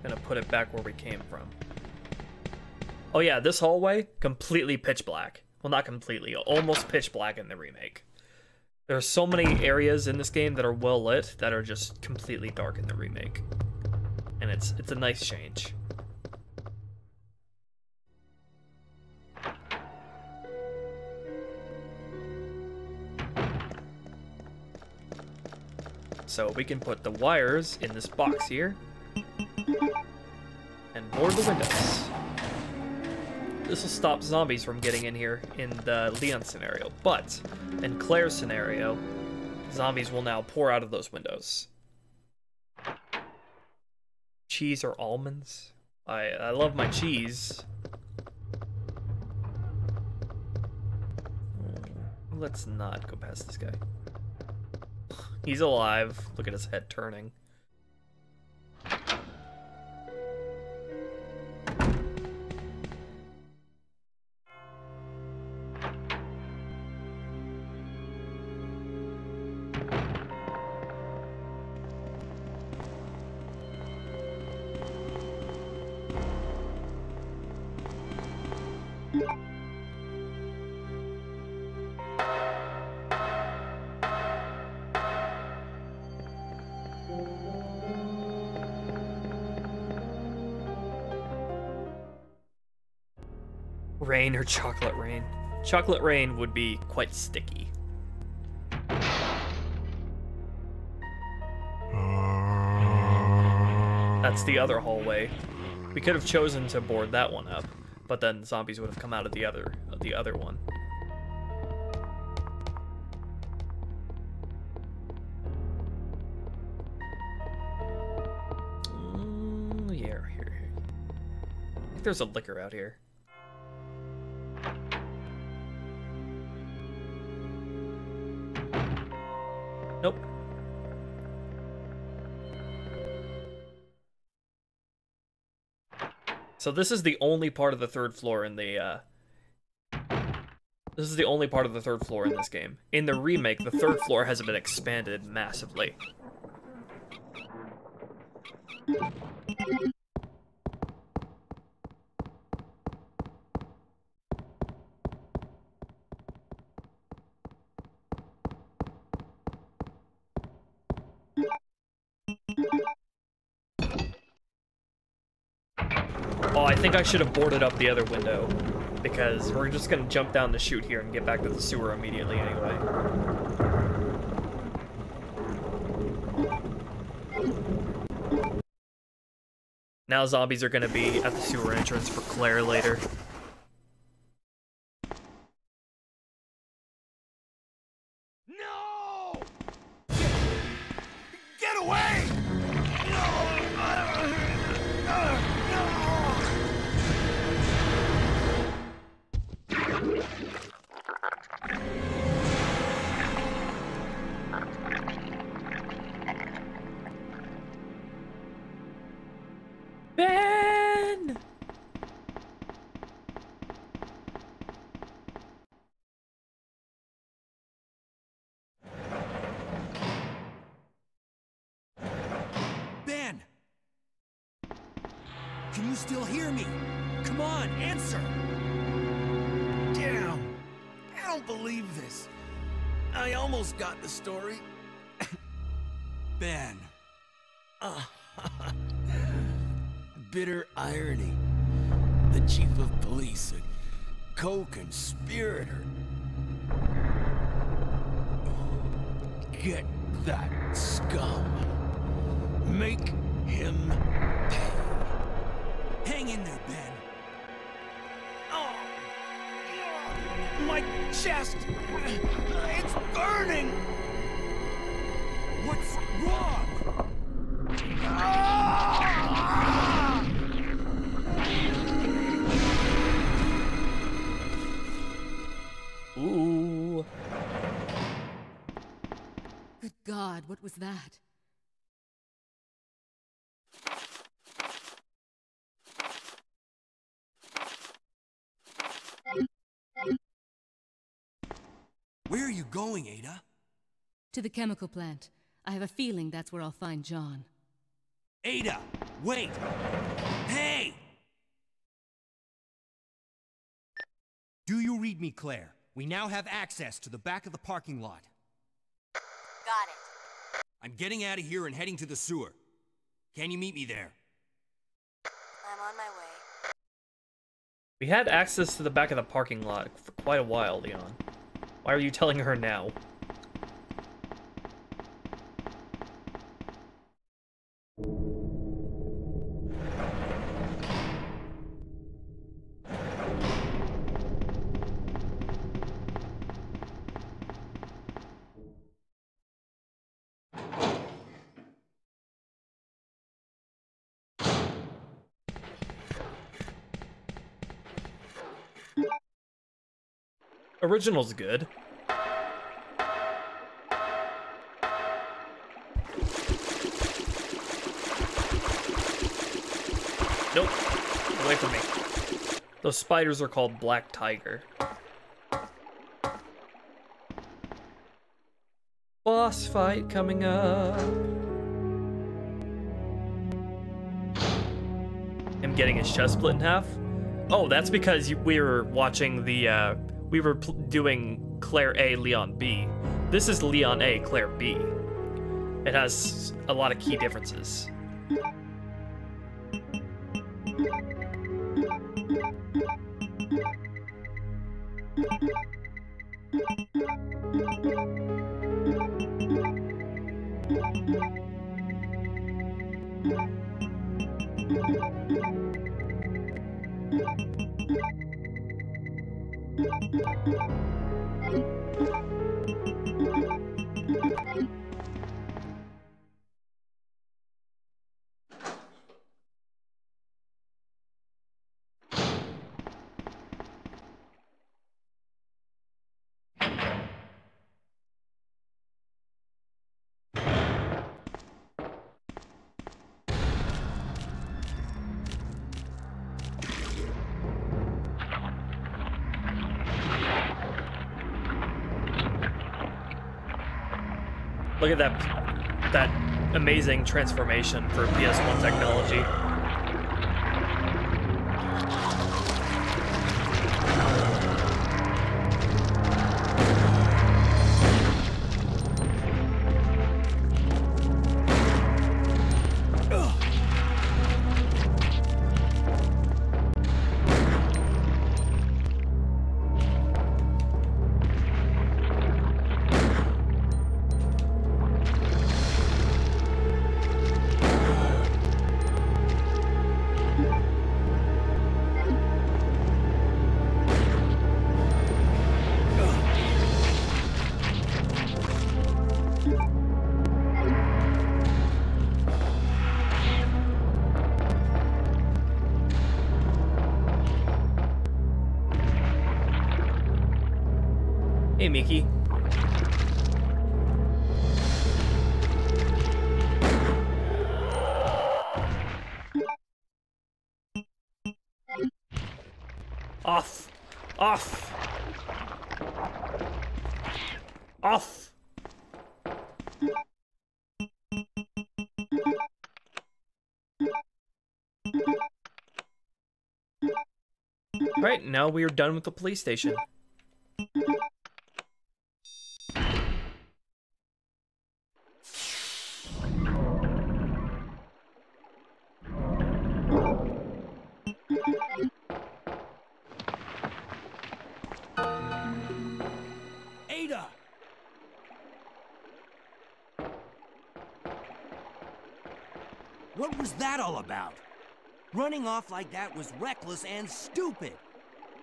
gonna put it back where we came from. Oh yeah, this hallway, completely pitch black. Well, not completely, almost pitch black in the remake. There are so many areas in this game that are well lit that are just completely dark in the remake. And it's a nice change. So we can put the wires in this box here and board the windows. This will stop zombies from getting in here in the Leon scenario, but in Claire's scenario, zombies will now pour out of those windows. Cheese or almonds? I love my cheese. Let's not go past this guy. He's alive. Look at his head turning. Rain or chocolate rain? Chocolate rain would be quite sticky. That's the other hallway. We could have chosen to board that one up, but then zombies would have come out of the other one. Yeah, here. I think there's a liquor out here. Nope. So this is the only part of the third floor in the, This is the only part of the third floor in this game. In the remake, the third floor has been expanded massively. Oh, I think I should have boarded up the other window, because we're just gonna jump down the chute here and get back to the sewer immediately anyway. Now zombies are gonna be at the sewer entrance for Claire later. No! Get away! Ben! Ben! Can you still hear me? Come on, answer! Damn! I don't believe this. I almost got the story. Ben. Bitter irony. The chief of police, a co-conspirator. Get that scum. Make him pay. Hang in there, Ben. Oh, my chest! It's burning! What's wrong? Ooh. Good God, what was that? Where are you going, Ada? To the chemical plant. I have a feeling that's where I'll find John. Ada, wait! Hey! Do you read me, Claire? We now have access to the back of the parking lot. Got it. I'm getting out of here and heading to the sewer. Can you meet me there? I'm on my way. We had access to the back of the parking lot for quite a while, Leon. Why are you telling her now? Original's good. Nope. Away from me. Those spiders are called Black Tiger. Boss fight coming up. Him getting his chest split in half? Oh, that's because we were watching the, we were doing Claire A, Leon B. This is Leon A, Claire B. It has a lot of key differences. Look at that amazing transformation for PS1 technology. Hey, Mickey. Off! Off! Off! Right, now we are done with the police station. Ada! What was that all about? Running off like that was reckless and stupid.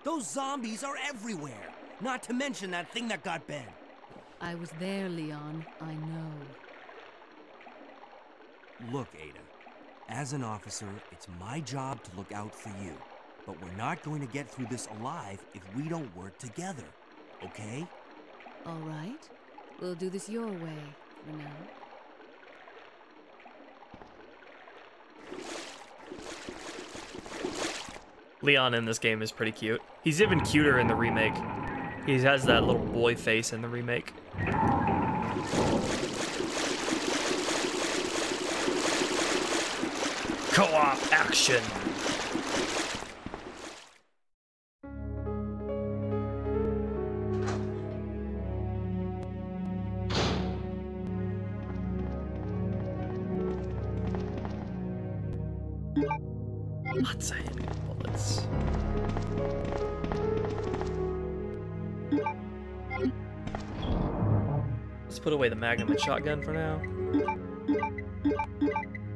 Those zombies are everywhere. Not to mention that thing that got Ben. I was there, Leon. I know. Look, Ada. As an officer, it's my job to look out for you. But we're not going to get through this alive if we don't work together. Okay? All right. We'll do this your way for now. Leon in this game is pretty cute. He's even cuter in the remake. He has that little boy face in the remake. Co-op action! Lots of handgun bullets. Let's put away the Magnum and shotgun for now.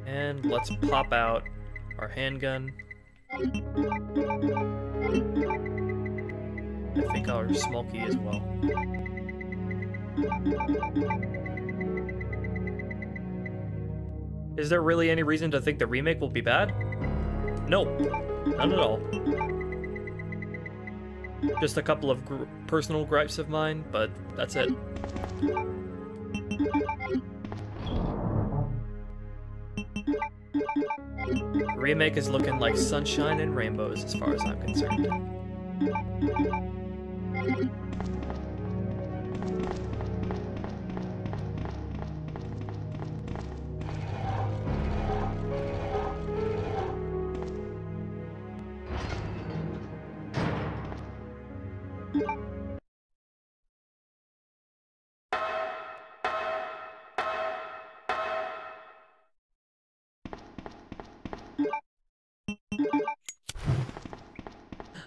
And let's pop out our handgun. I think our small key as well. Is there really any reason to think the remake will be bad? No, none at all. Just a couple of personal gripes of mine, but that's it. The remake is looking like sunshine and rainbows as far as I'm concerned.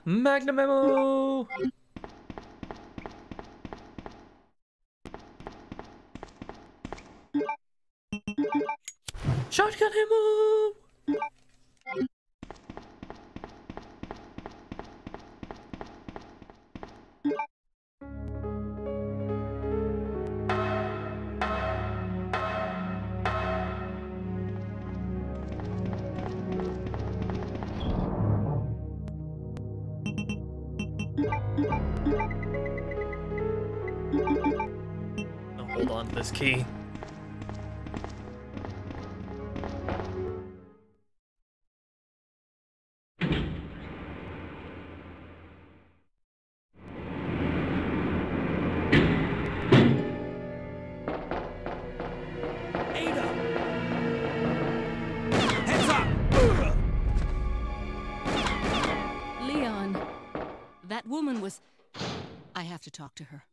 Magnum ammo! Shotgun ammo! I'll hold on to this key. That woman was... I have to talk to her.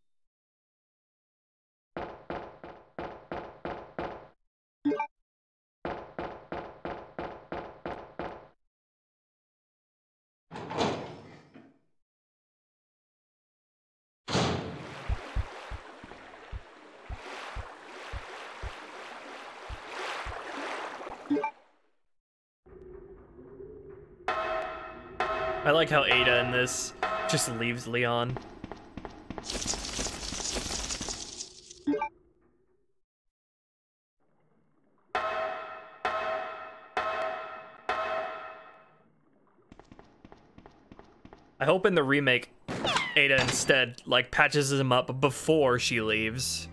I like how Ada in this just leaves Leon. I hope in the remake, Ada instead, like, patches him up before she leaves.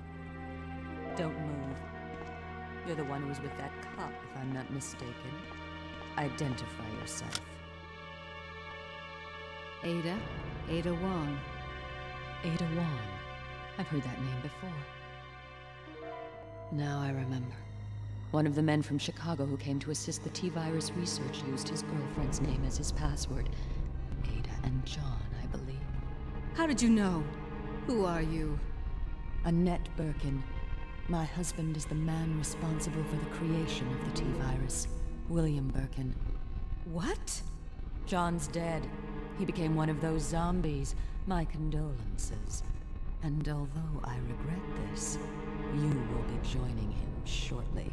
Don't move. You're the one who was with that cop, if I'm not mistaken. Identify yourself. Ada? Ada Wong. Ada Wong. I've heard that name before. Now I remember. One of the men from Chicago who came to assist the T-virus research used his girlfriend's name as his password. Ada and John, I believe. How did you know? Who are you? Annette Birkin. My husband is the man responsible for the creation of the T-virus. William Birkin. What? John's dead. He became one of those zombies. My condolences. And although I regret this, you will be joining him shortly.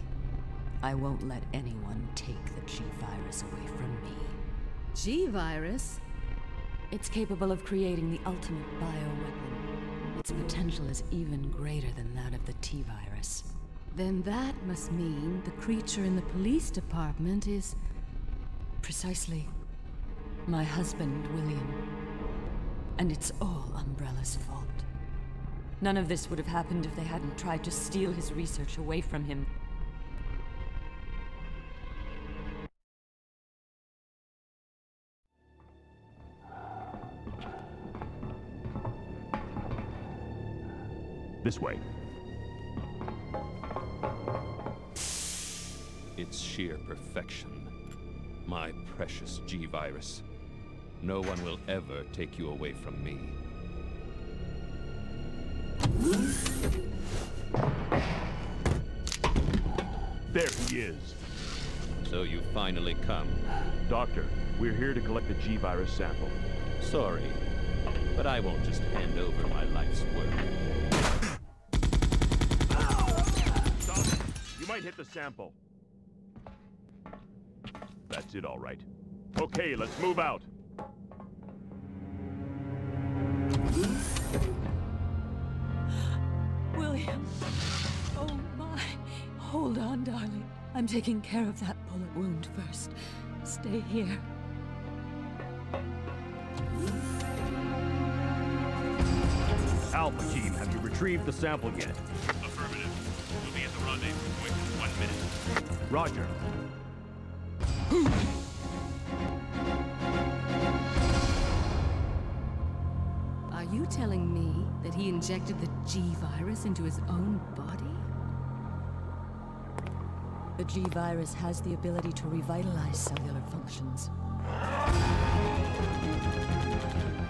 I won't let anyone take the G-virus away from me. G-virus? It's capable of creating the ultimate bioweapon. Its potential is even greater than that of the T-virus. Then that must mean the creature in the police department is... Precisely. My husband, William. And it's all Umbrella's fault. None of this would have happened if they hadn't tried to steal his research away from him. This way. It's sheer perfection. My precious G-Virus. No one will ever take you away from me. There he is. So you finally come. Doctor, we're here to collect the G-Virus sample. Sorry, but I won't just hand over my life's work. Stop it! You might hit the sample. That's it, all right. Okay, let's move out. William. Oh my. Hold on, darling. I'm taking care of that bullet wound first. Stay here. Alpha team, have you retrieved the sample yet? Affirmative. We'll be at the rendezvous point in 1 minute. Roger. Are you telling me that he injected the G-Virus into his own body? The G-Virus has the ability to revitalize cellular functions.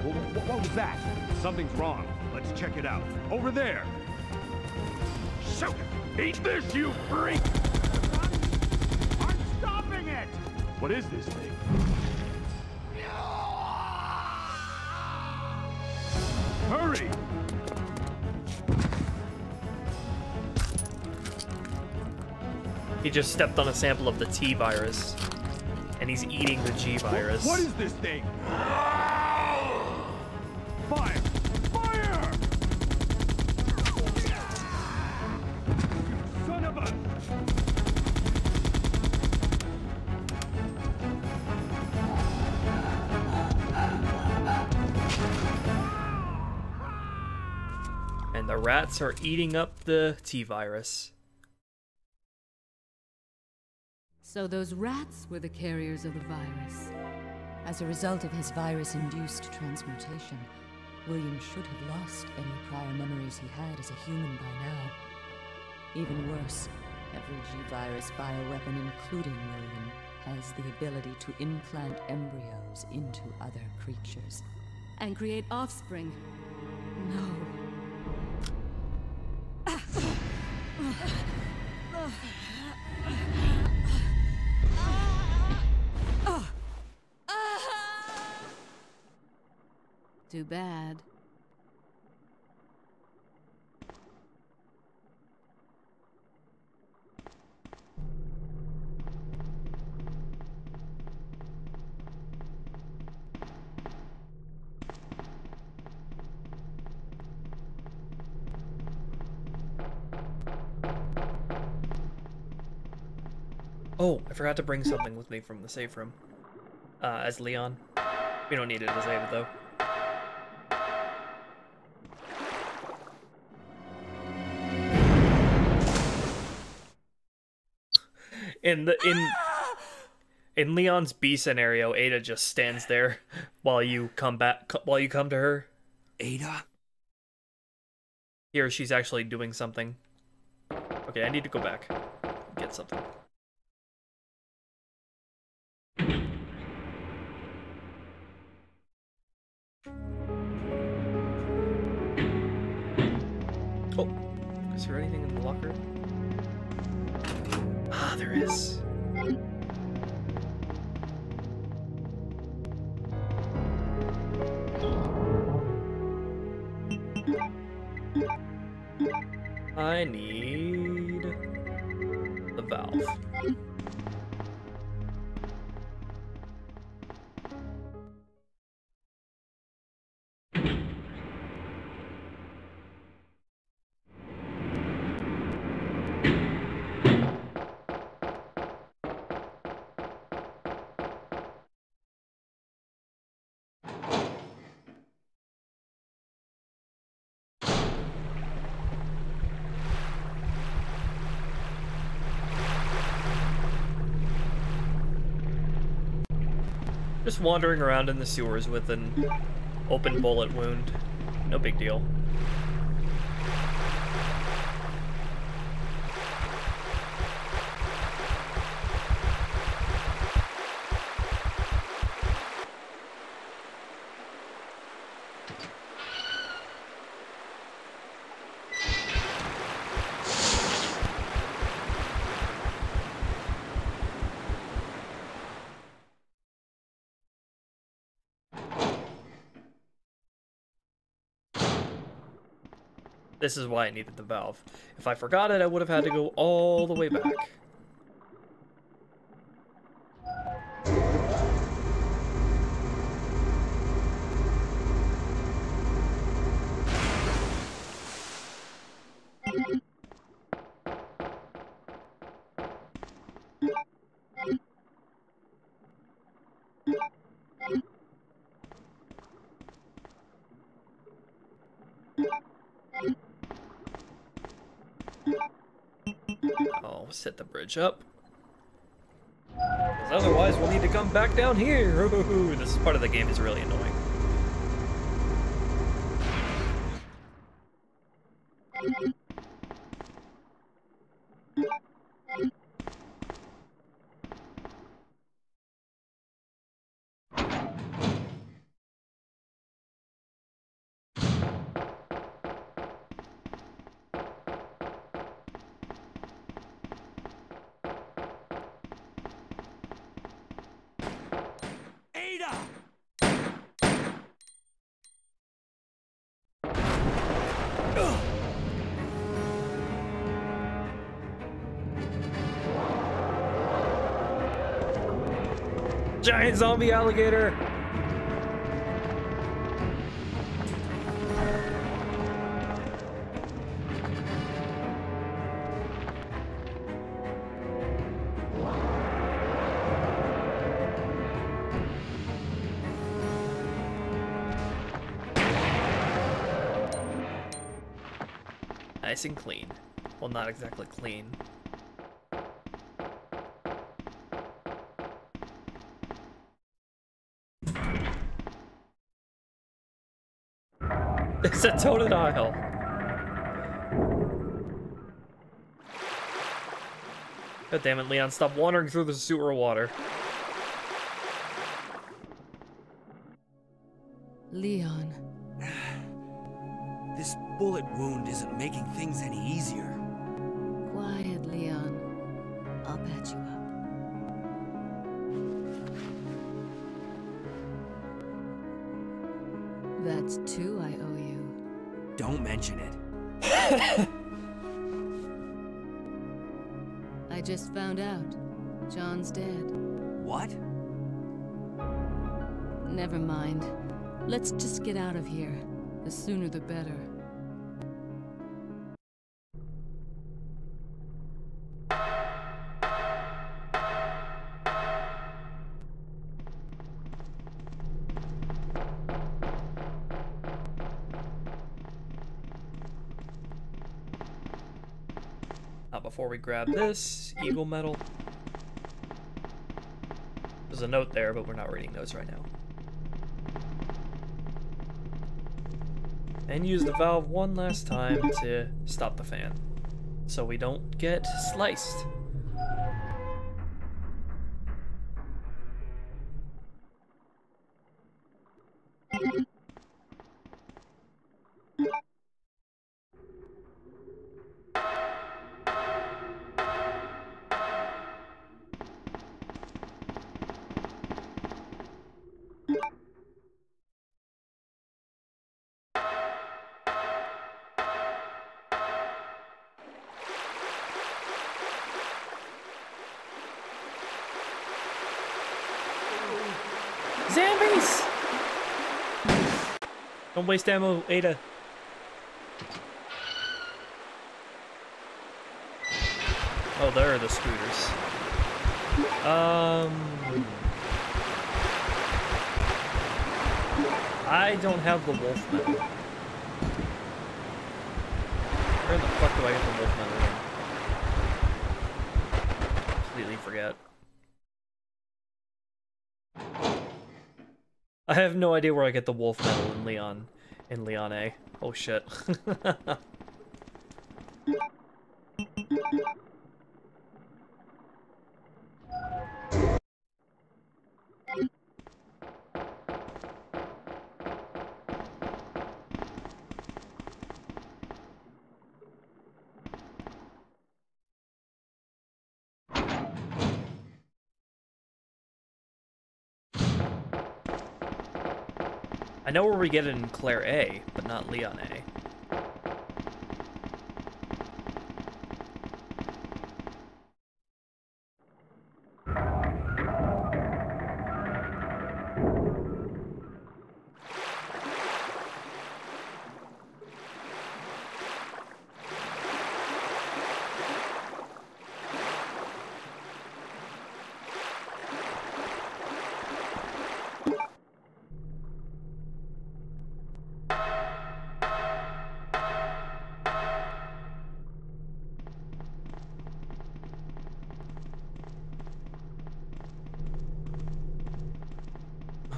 What was that? Something's wrong. Let's check it out. Over there! Shoot it! Eat this, you freak! I'm stopping it! What is this thing? Hurry! He just stepped on a sample of the T virus, and he's eating the G virus. What is this thing? Fire! Fire! Son of a... And the rats are eating up the T virus. So those rats were the carriers of the virus. As a result of his virus-induced transmutation, William should have lost any prior memories he had as a human by now. Even worse, every G-Virus bioweapon, including William, has the ability to implant embryos into other creatures. And create offspring. No. Too bad. Oh, I forgot to bring something with me from the safe room. As Leon. We don't need it as Ada, though. In Leon's B scenario, Ada just stands there while you come to her. Ada? Here, she's actually doing something. Okay, I need to go back. Get something. Oh, is there anything in the locker? Ah, there is. I need the valve. Just wandering around in the sewers with an open bullet wound. No big deal. This is why I needed the valve. If I forgot it, I would have had to go all the way back. I'll set the bridge up. Because otherwise we'll need to come back down here. Ooh, this part of the game is really annoying. Giant zombie alligator! Nice and clean. Well, not exactly clean. It's a toted aisle. God damn it, Leon, stop wandering through the sewer water. Leon. This bullet wound isn't making things any easier. Quiet, Leon. I'll patch you up. That's 2 I owe you. Don't mention it. I just found out. John's dead. What? Never mind. Let's just get out of here. The sooner the better. Before we grab this, Eagle Metal. There's a note there, but we're not reading notes right now. And use the valve one last time to stop the fan, so we don't get sliced. Zombies! Don't waste ammo, Ada. Oh, there are the scooters. I don't have the wolf metal. Where the fuck do I get the wolf metal? Completely forget. I have no idea where I get the wolf metal in Leon A. Oh shit. I know where we get it in Claire A, but not Leon A.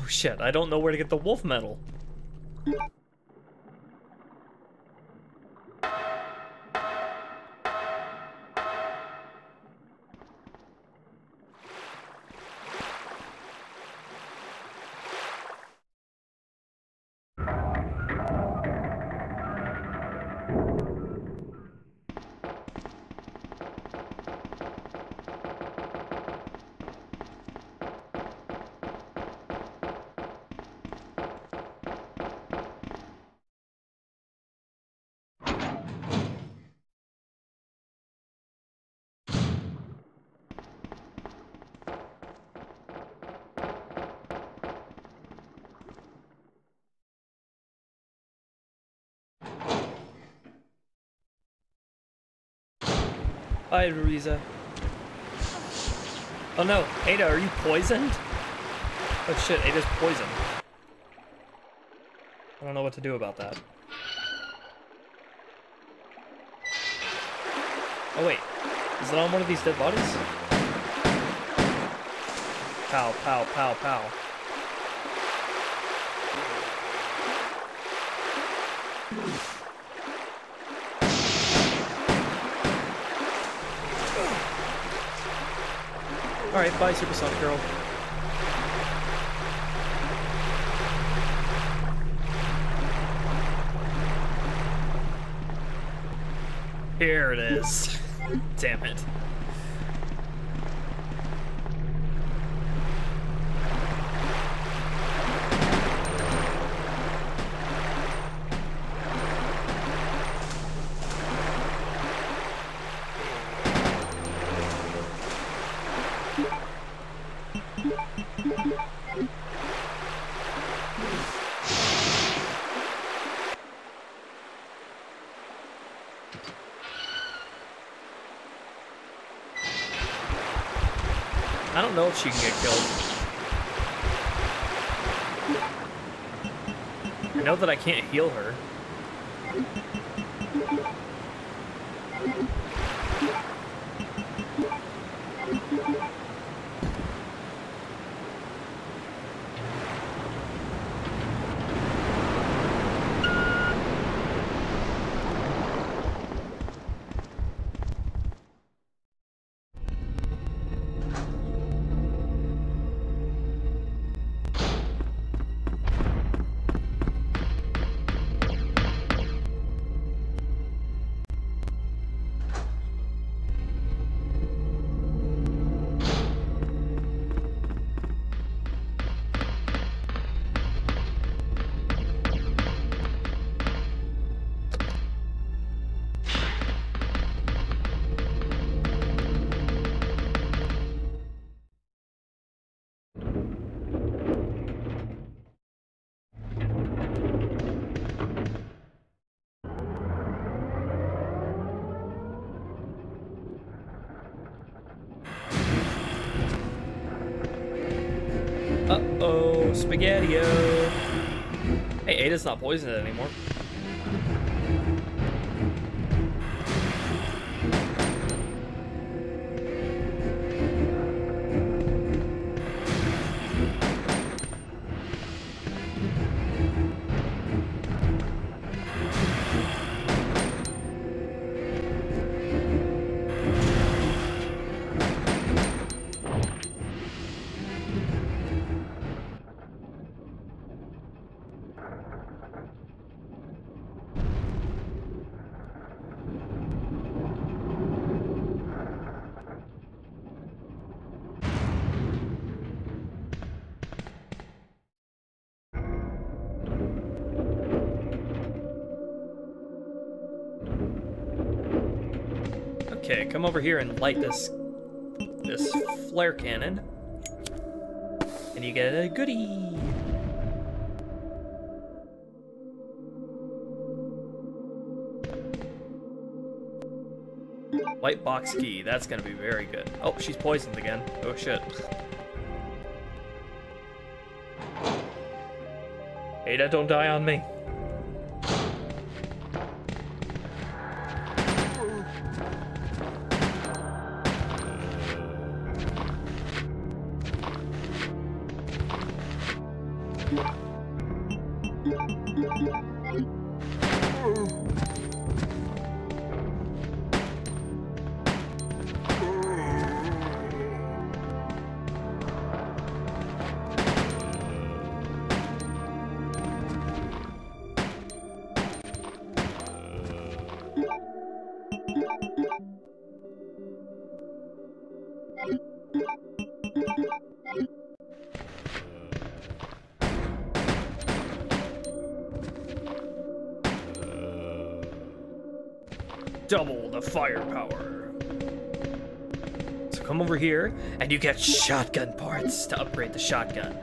Oh shit, I don't know where to get the wolf medal. Bye, Louisa. Oh no, Ada, are you poisoned? Oh shit, Ada's poisoned. I don't know what to do about that. Oh wait, is it on one of these dead bodies? Pow, pow, pow, pow. Alright, bye, Supersonic Girl. Here it is. Damn it. I don't know if she can get killed. I know that I can't heal her. Uh-oh, Spaghetti-O. Hey, Ada's not poisoned anymore. Okay, come over here and light this flare cannon. And you get a goodie. White box key, that's gonna be very good. Oh, she's poisoned again. Oh shit. Ada, don't die on me. Double the firepower. So come over here, and you get shotgun parts to upgrade the shotgun.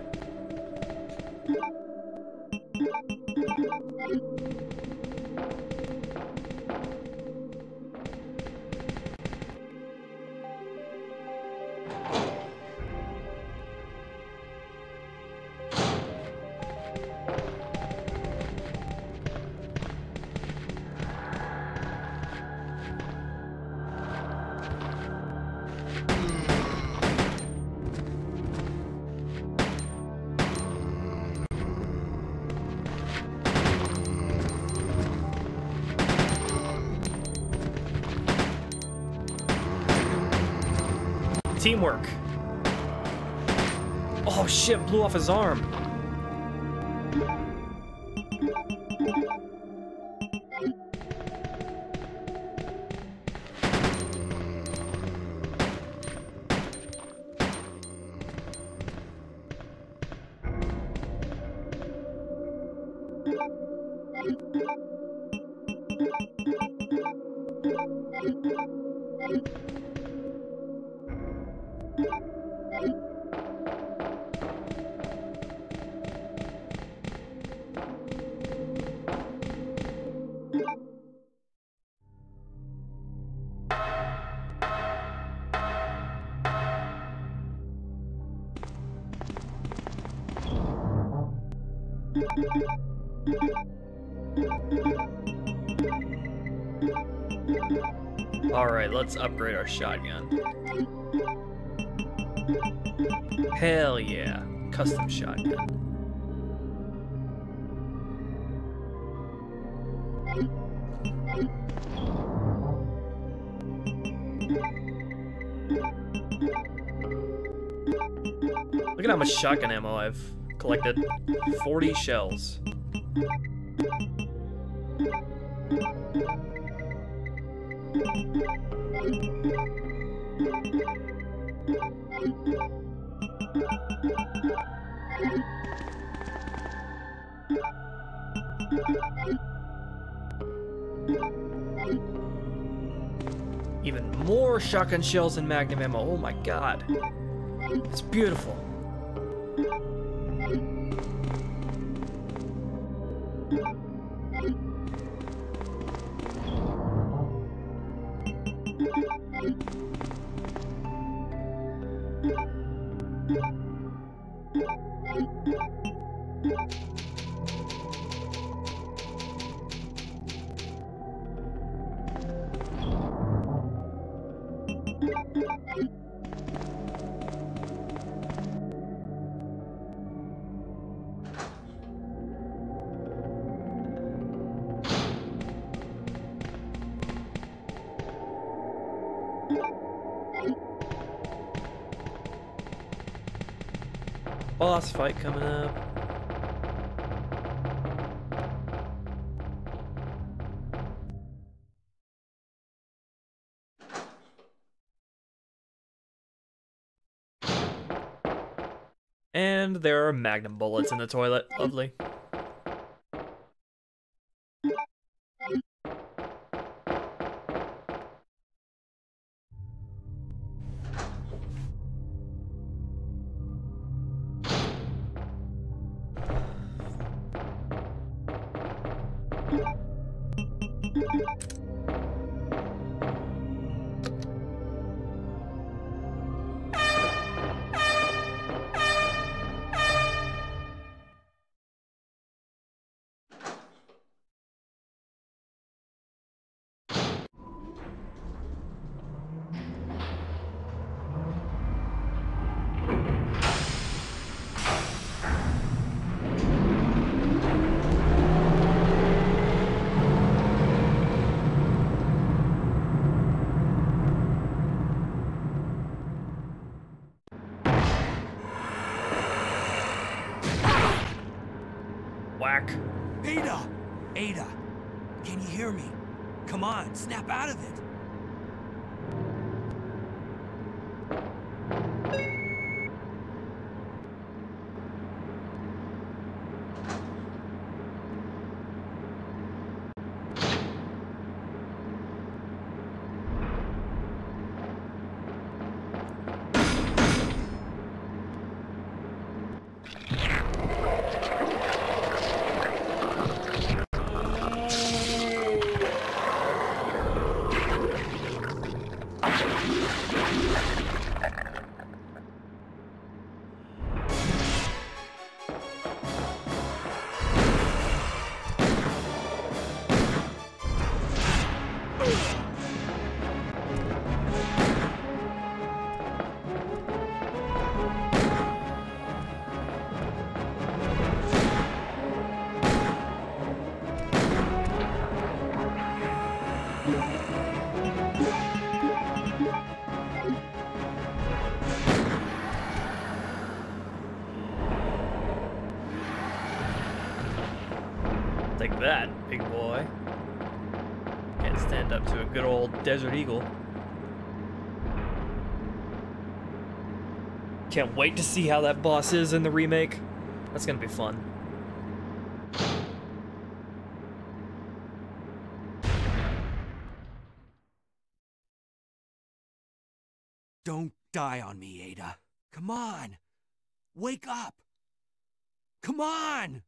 Teamwork. Oh shit, blew off his arm. Alright, let's upgrade our shotgun. Hell yeah, custom shotgun. Look at how much shotgun ammo I've collected. 40 shells. Even more shotgun shells and magnum ammo. Oh my god. It's beautiful. Boss fight coming up. And there are magnum bullets in the toilet. Lovely. whack. Ada! Ada! Can you hear me? Come on, snap out of it! Take that, big boy. Can't stand up to a good old desert eagle. Can't wait to see how that boss is in the remake. That's gonna be fun. Don't die on me, Ada. Come on! Wake up! Come on!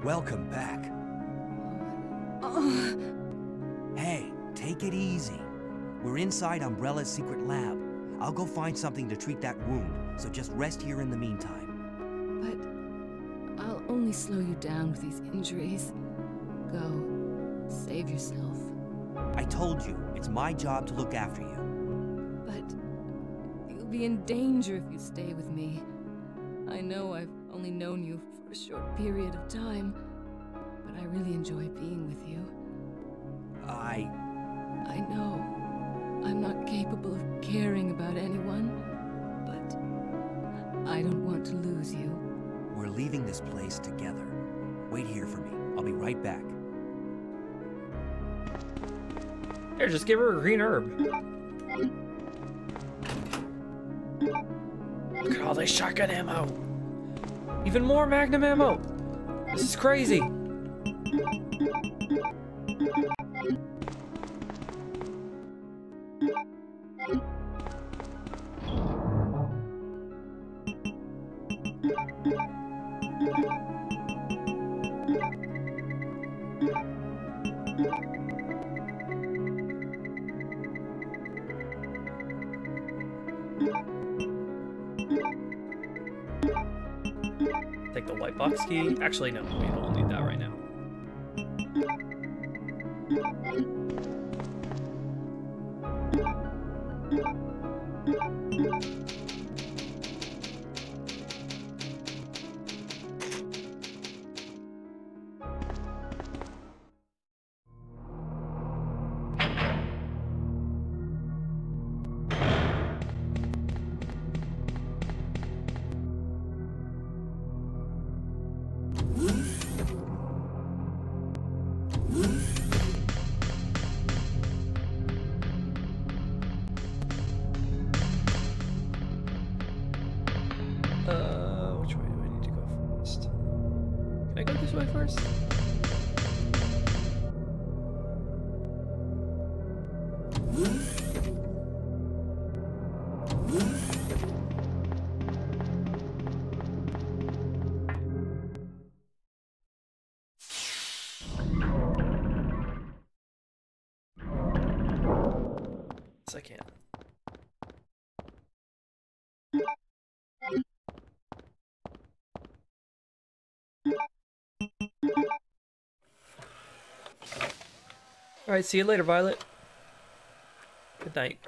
Welcome back. Hey, take it easy. We're inside Umbrella's secret lab. I'll go find something to treat that wound, so just rest here in the meantime. But I'll only slow you down with these injuries. Go. Save yourself. I told you, it's my job to look after you. But you'll be in danger if you stay with me. I know I've only known you for a short period of time, but I really enjoy being with you. I know I'm not capable of caring about anyone, but I don't want to lose you. We're leaving this place together. Wait here for me. I'll be right back. Here, just give her a green herb. Look at all this shotgun ammo. Even more magnum ammo. This is crazy. Take the white box key. Actually, no, we don't need that right now. Which way do I need to go first? Can I go this way first? Yes, I can. Alright, see you later, Violet. Good night.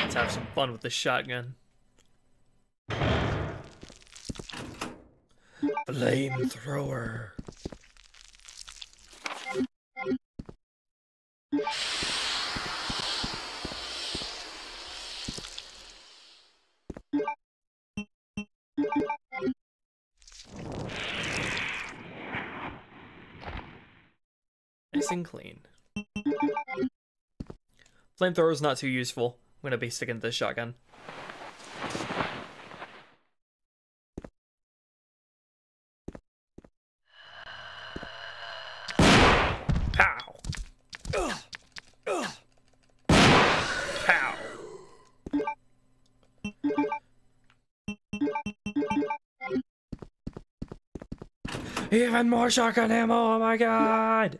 Let's have some fun with the shotgun. Flamethrower. Nice and clean. Flamethrower is not too useful. I'm gonna be sticking to this shotgun. Pow! Pow! Even more shotgun ammo, oh my god!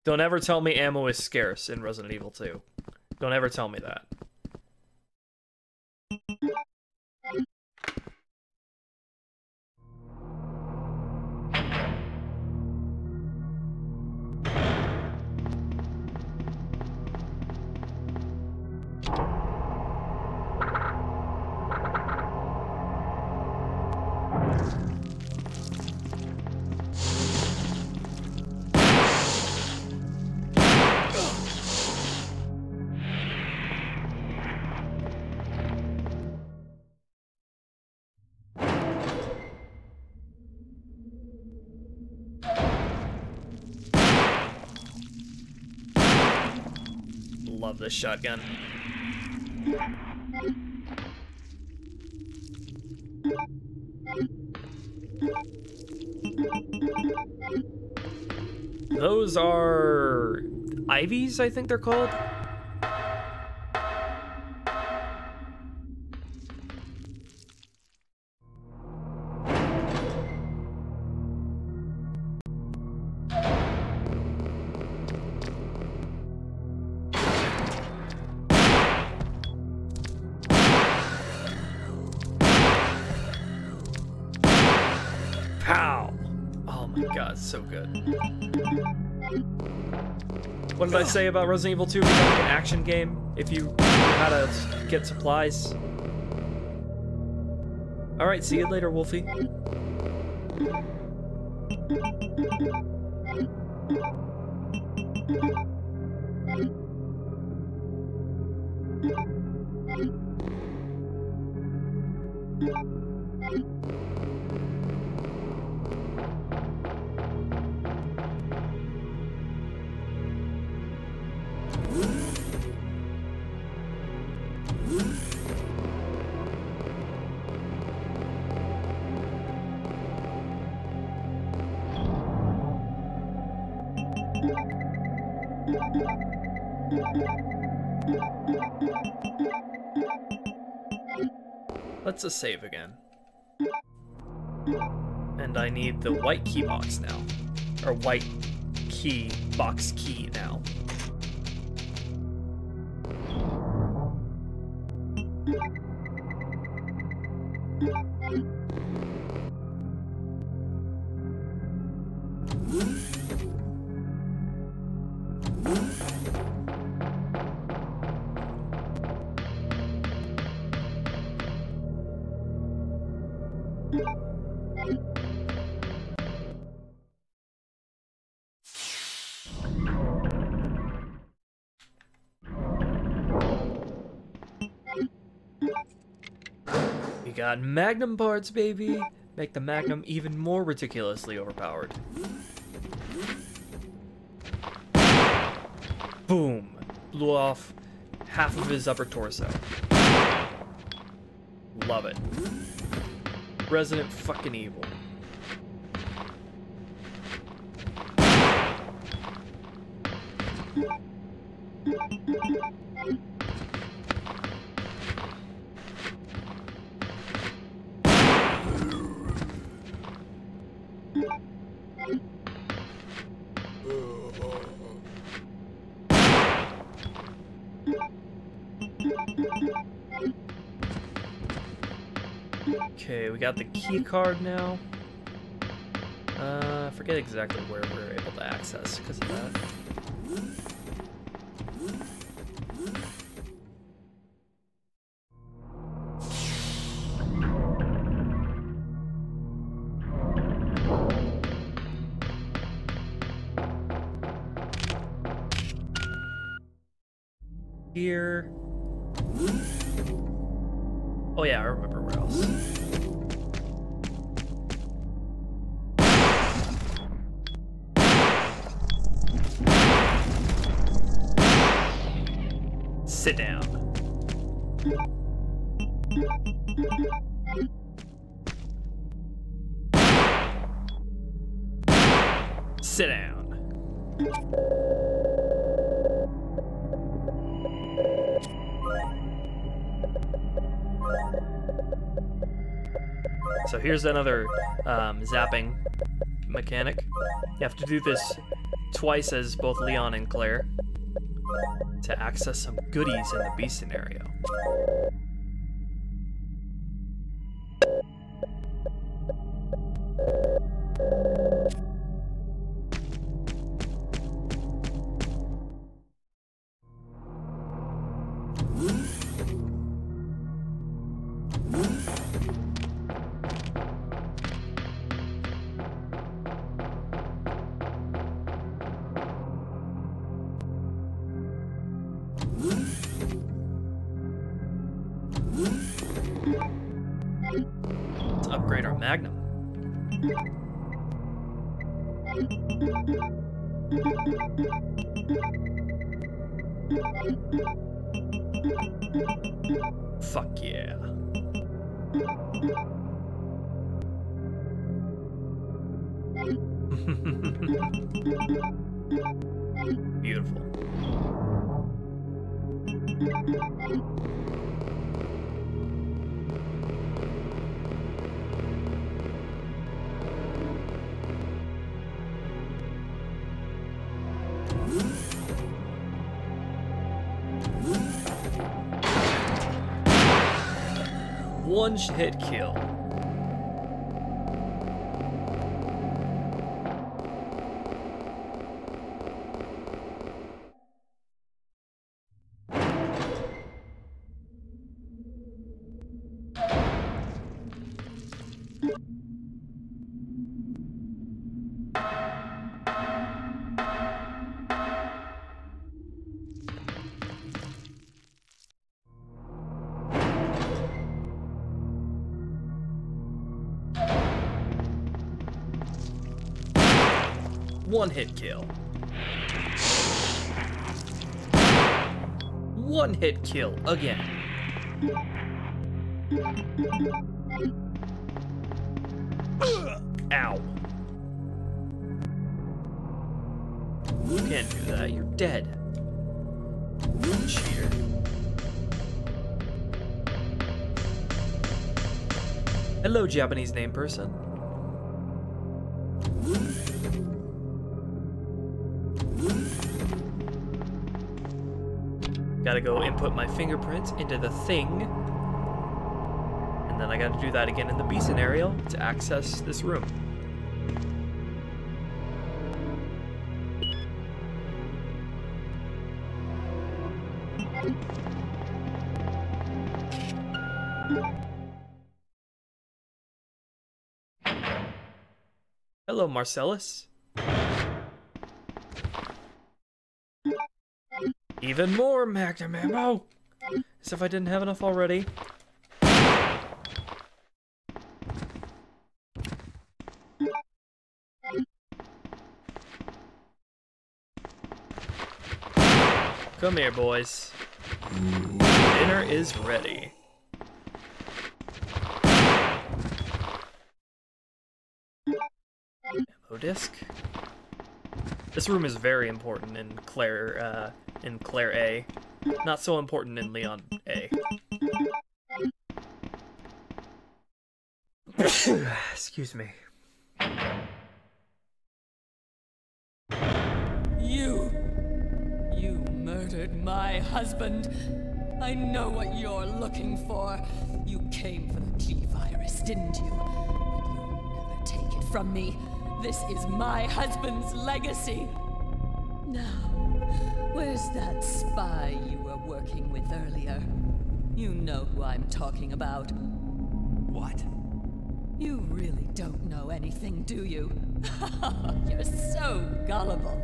Don't ever tell me ammo is scarce in Resident Evil 2. Don't ever tell me that. Love this shotgun. Those are Ivies, I think they're called. So good. What did I say about Resident Evil 2 becoming an action game if you knew how to get supplies? Alright, see you later, Wolfie. Let's just save again. And I need the white key box now. Or white key box key now. We got Magnum parts, baby! Make the Magnum even more ridiculously overpowered. Boom! Blew off half of his upper torso. Love it. Resident fucking evil. Okay, we got the key card now. I forget exactly where we were able to access because of that. Here. Oh yeah, I remember where else. Sit down. Sit down. So here's another zapping mechanic. You have to do this twice as both Leon and Claire to access some goodies in the B scenario. Let's upgrade our Magnum. Fuck yeah. Beautiful. One hit kill. One hit kill. One hit kill again. Ow. You can't do that, you're dead. Cheater. Hello, Japanese name person. Gotta go input my fingerprint into the thing. And then I gotta do that again in the B scenario to access this room. Hello, Marcellus. Even more Magnum ammo! As if I didn't have enough already. Come here, boys. Dinner is ready. Ammo disc. This room is very important in Claire A. Not so important in Leon A. Excuse me. You murdered my husband. I know what you're looking for. You came for the G-Virus, didn't you? But you'll never take it from me. This is my husband's legacy. Now, where's that spy you were working with earlier? You know who I'm talking about. What? You really don't know anything, do you? You're so gullible.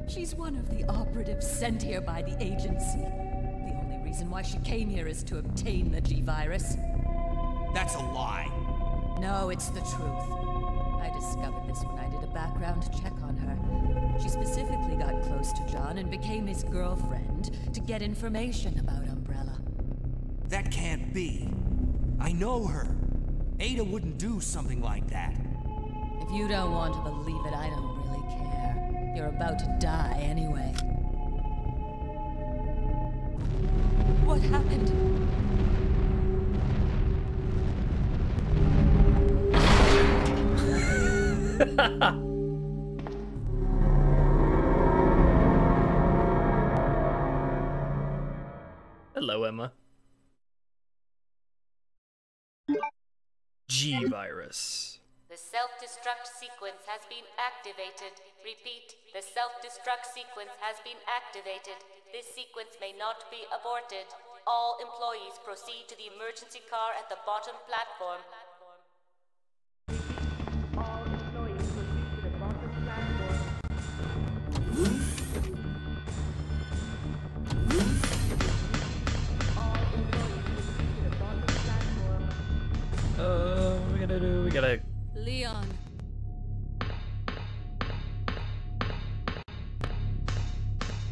She's one of the operatives sent here by the agency. The only reason why she came here is to obtain the G-Virus. That's a lie. No, it's the truth. I discovered this when I did a background check on her. She specifically got close to John and became his girlfriend to get information about Umbrella. That can't be. I know her. Ada wouldn't do something like that. If you don't want to believe it, I don't really care. You're about to die anyway. What happened? Hello, Emma. G-Virus. The self-destruct sequence has been activated. Repeat, the self-destruct sequence has been activated. This sequence may not be aborted. All employees proceed to the emergency car at the bottom platform. All employees proceed to the bottom platform. All employees proceed to the bottom platform. What are we gonna do? We gotta... Leon.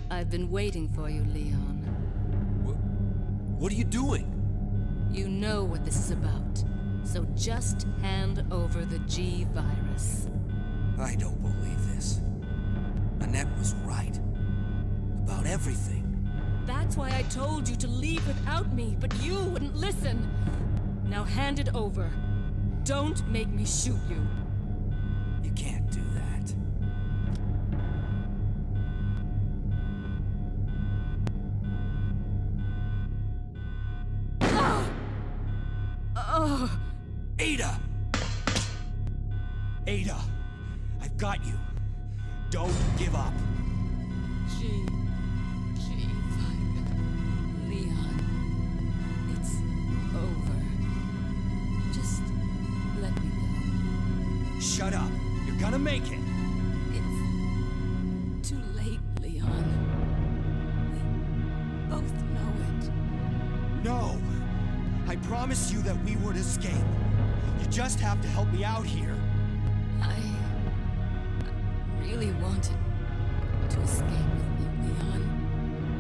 I've been waiting for you, Leon. What are you doing? You know what this is about, so just hand over the G-Virus. I don't believe this. Annette was right. About everything. That's why I told you to leave without me, but you wouldn't listen. Now hand it over. Don't make me shoot you. You can't do that. Ada! Ada! I've got you. Don't give up. G-Virus. Leon. It's over. Just let me go. Shut up. You're gonna make it. It's too late, Leon. We both know it. No! I promised you that we would escape. You just have to help me out here. I really wanted to escape with you, Leon.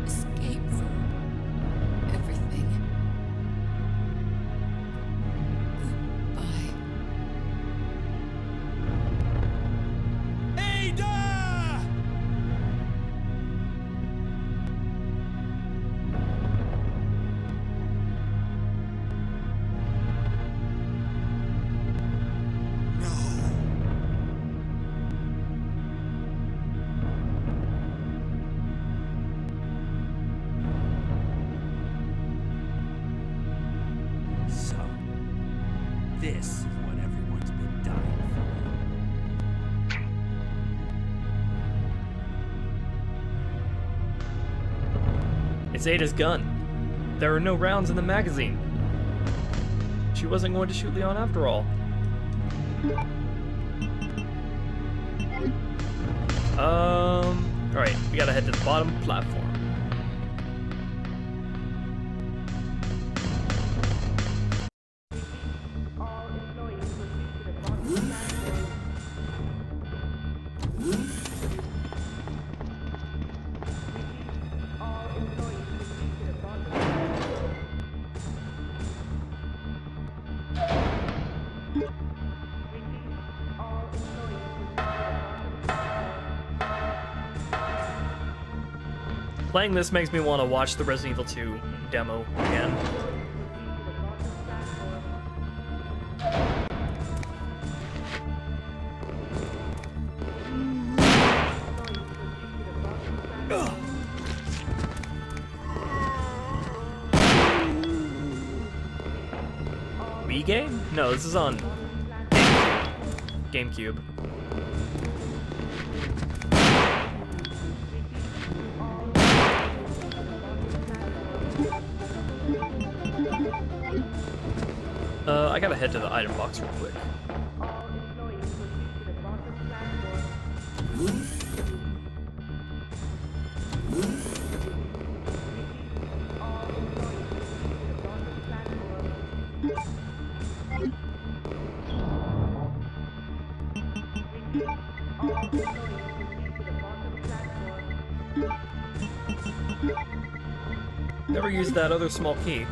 Escape from everything. Goodbye. Ada! This is what everyone's been dying for. It's Ada's gun. There are no rounds in the magazine. She wasn't going to shoot Leon after all. Alright, we gotta head to the bottom platform. All Playing this makes me want to watch the Resident Evil 2 demo again. Wii game? No, this is on GameCube. I gotta head to the item box real quick. Never used that other small key.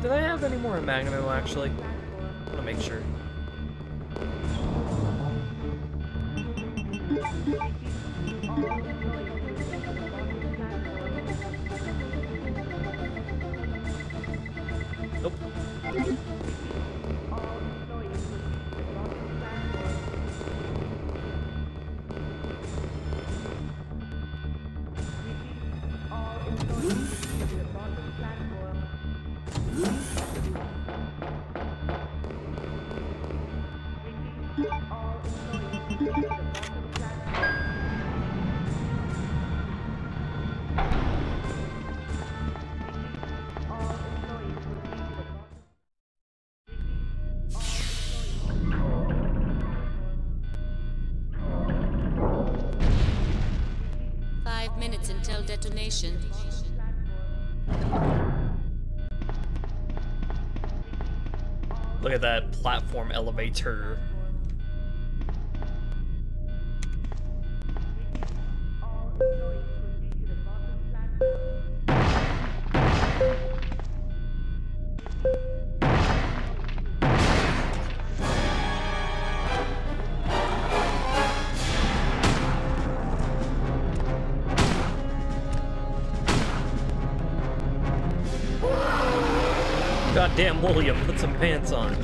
Did I have any more Magnum ammo, actually? I want to make sure. Nope. Until detonation. Look at that platform elevator. Goddamn William, put some pants on.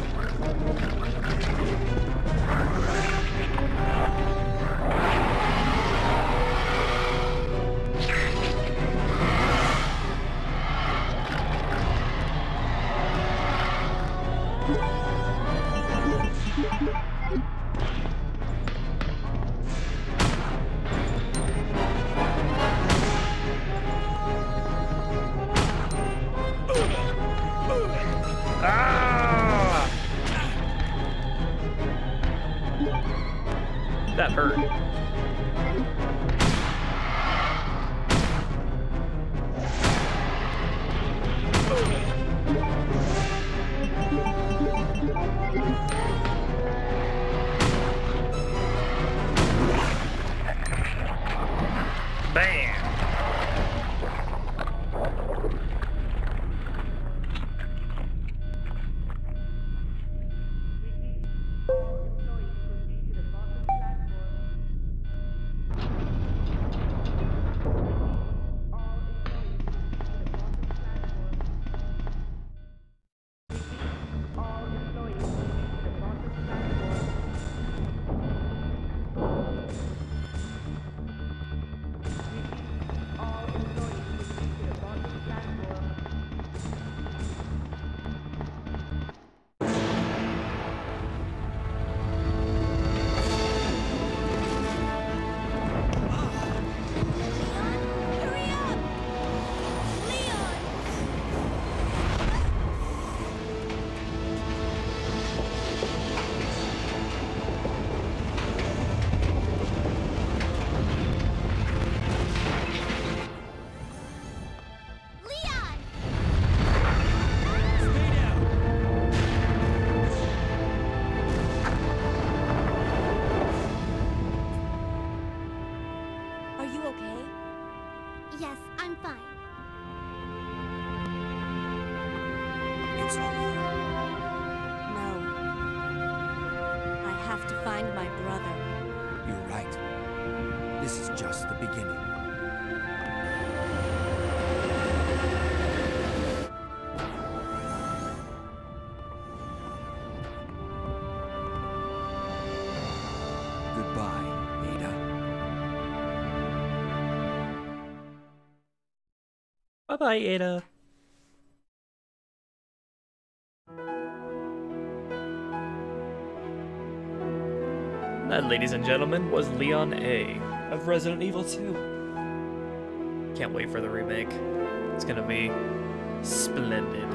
Are you okay? Yes, I'm fine. It's over. No. I have to find my brother. You're right. This is just the beginning. Goodbye, Ada. Bye-bye, Ada. That, ladies and gentlemen, was Leon A. of Resident Evil 2. Can't wait for the remake. It's gonna be splendid.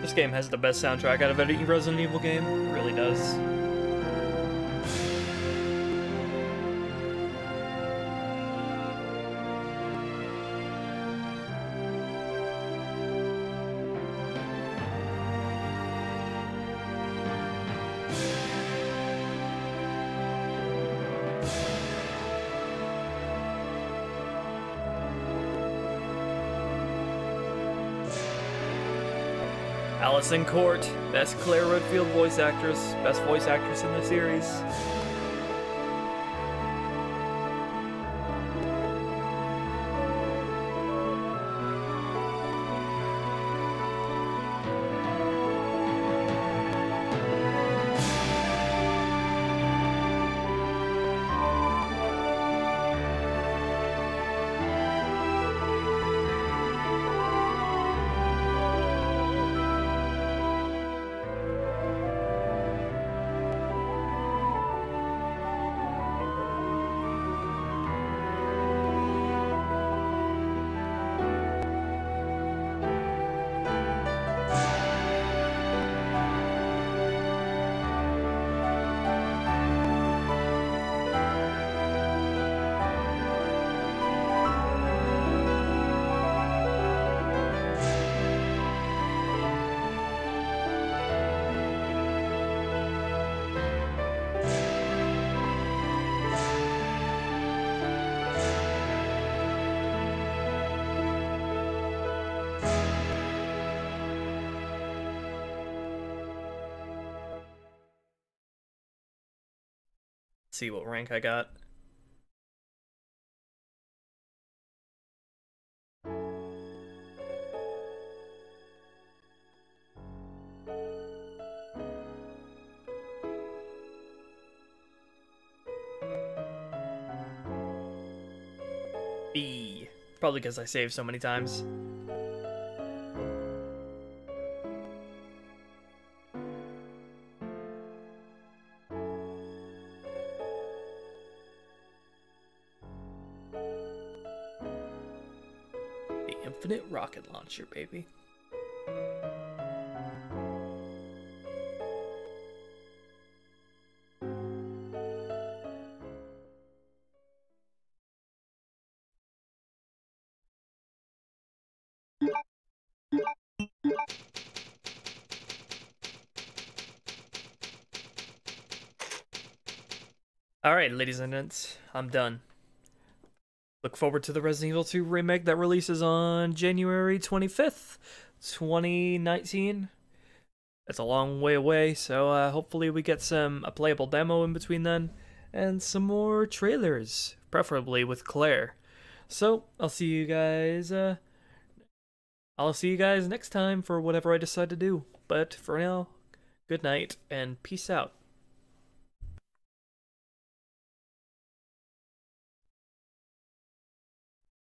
This game has the best soundtrack out of any Resident Evil game. It really does. Allison Court, best Claire Redfield voice actress, best voice actress in the series. See what rank I got. B. Probably because I saved so many times. Infinite rocket launcher, baby. Alright, ladies and gents, I'm done. Look forward to the Resident Evil 2 remake that releases on January 25th, 2019. That's a long way away, so hopefully we get a playable demo in between then, and some more trailers, preferably with Claire. So, I'll see you guys next time for whatever I decide to do. But for now, good night, and peace out.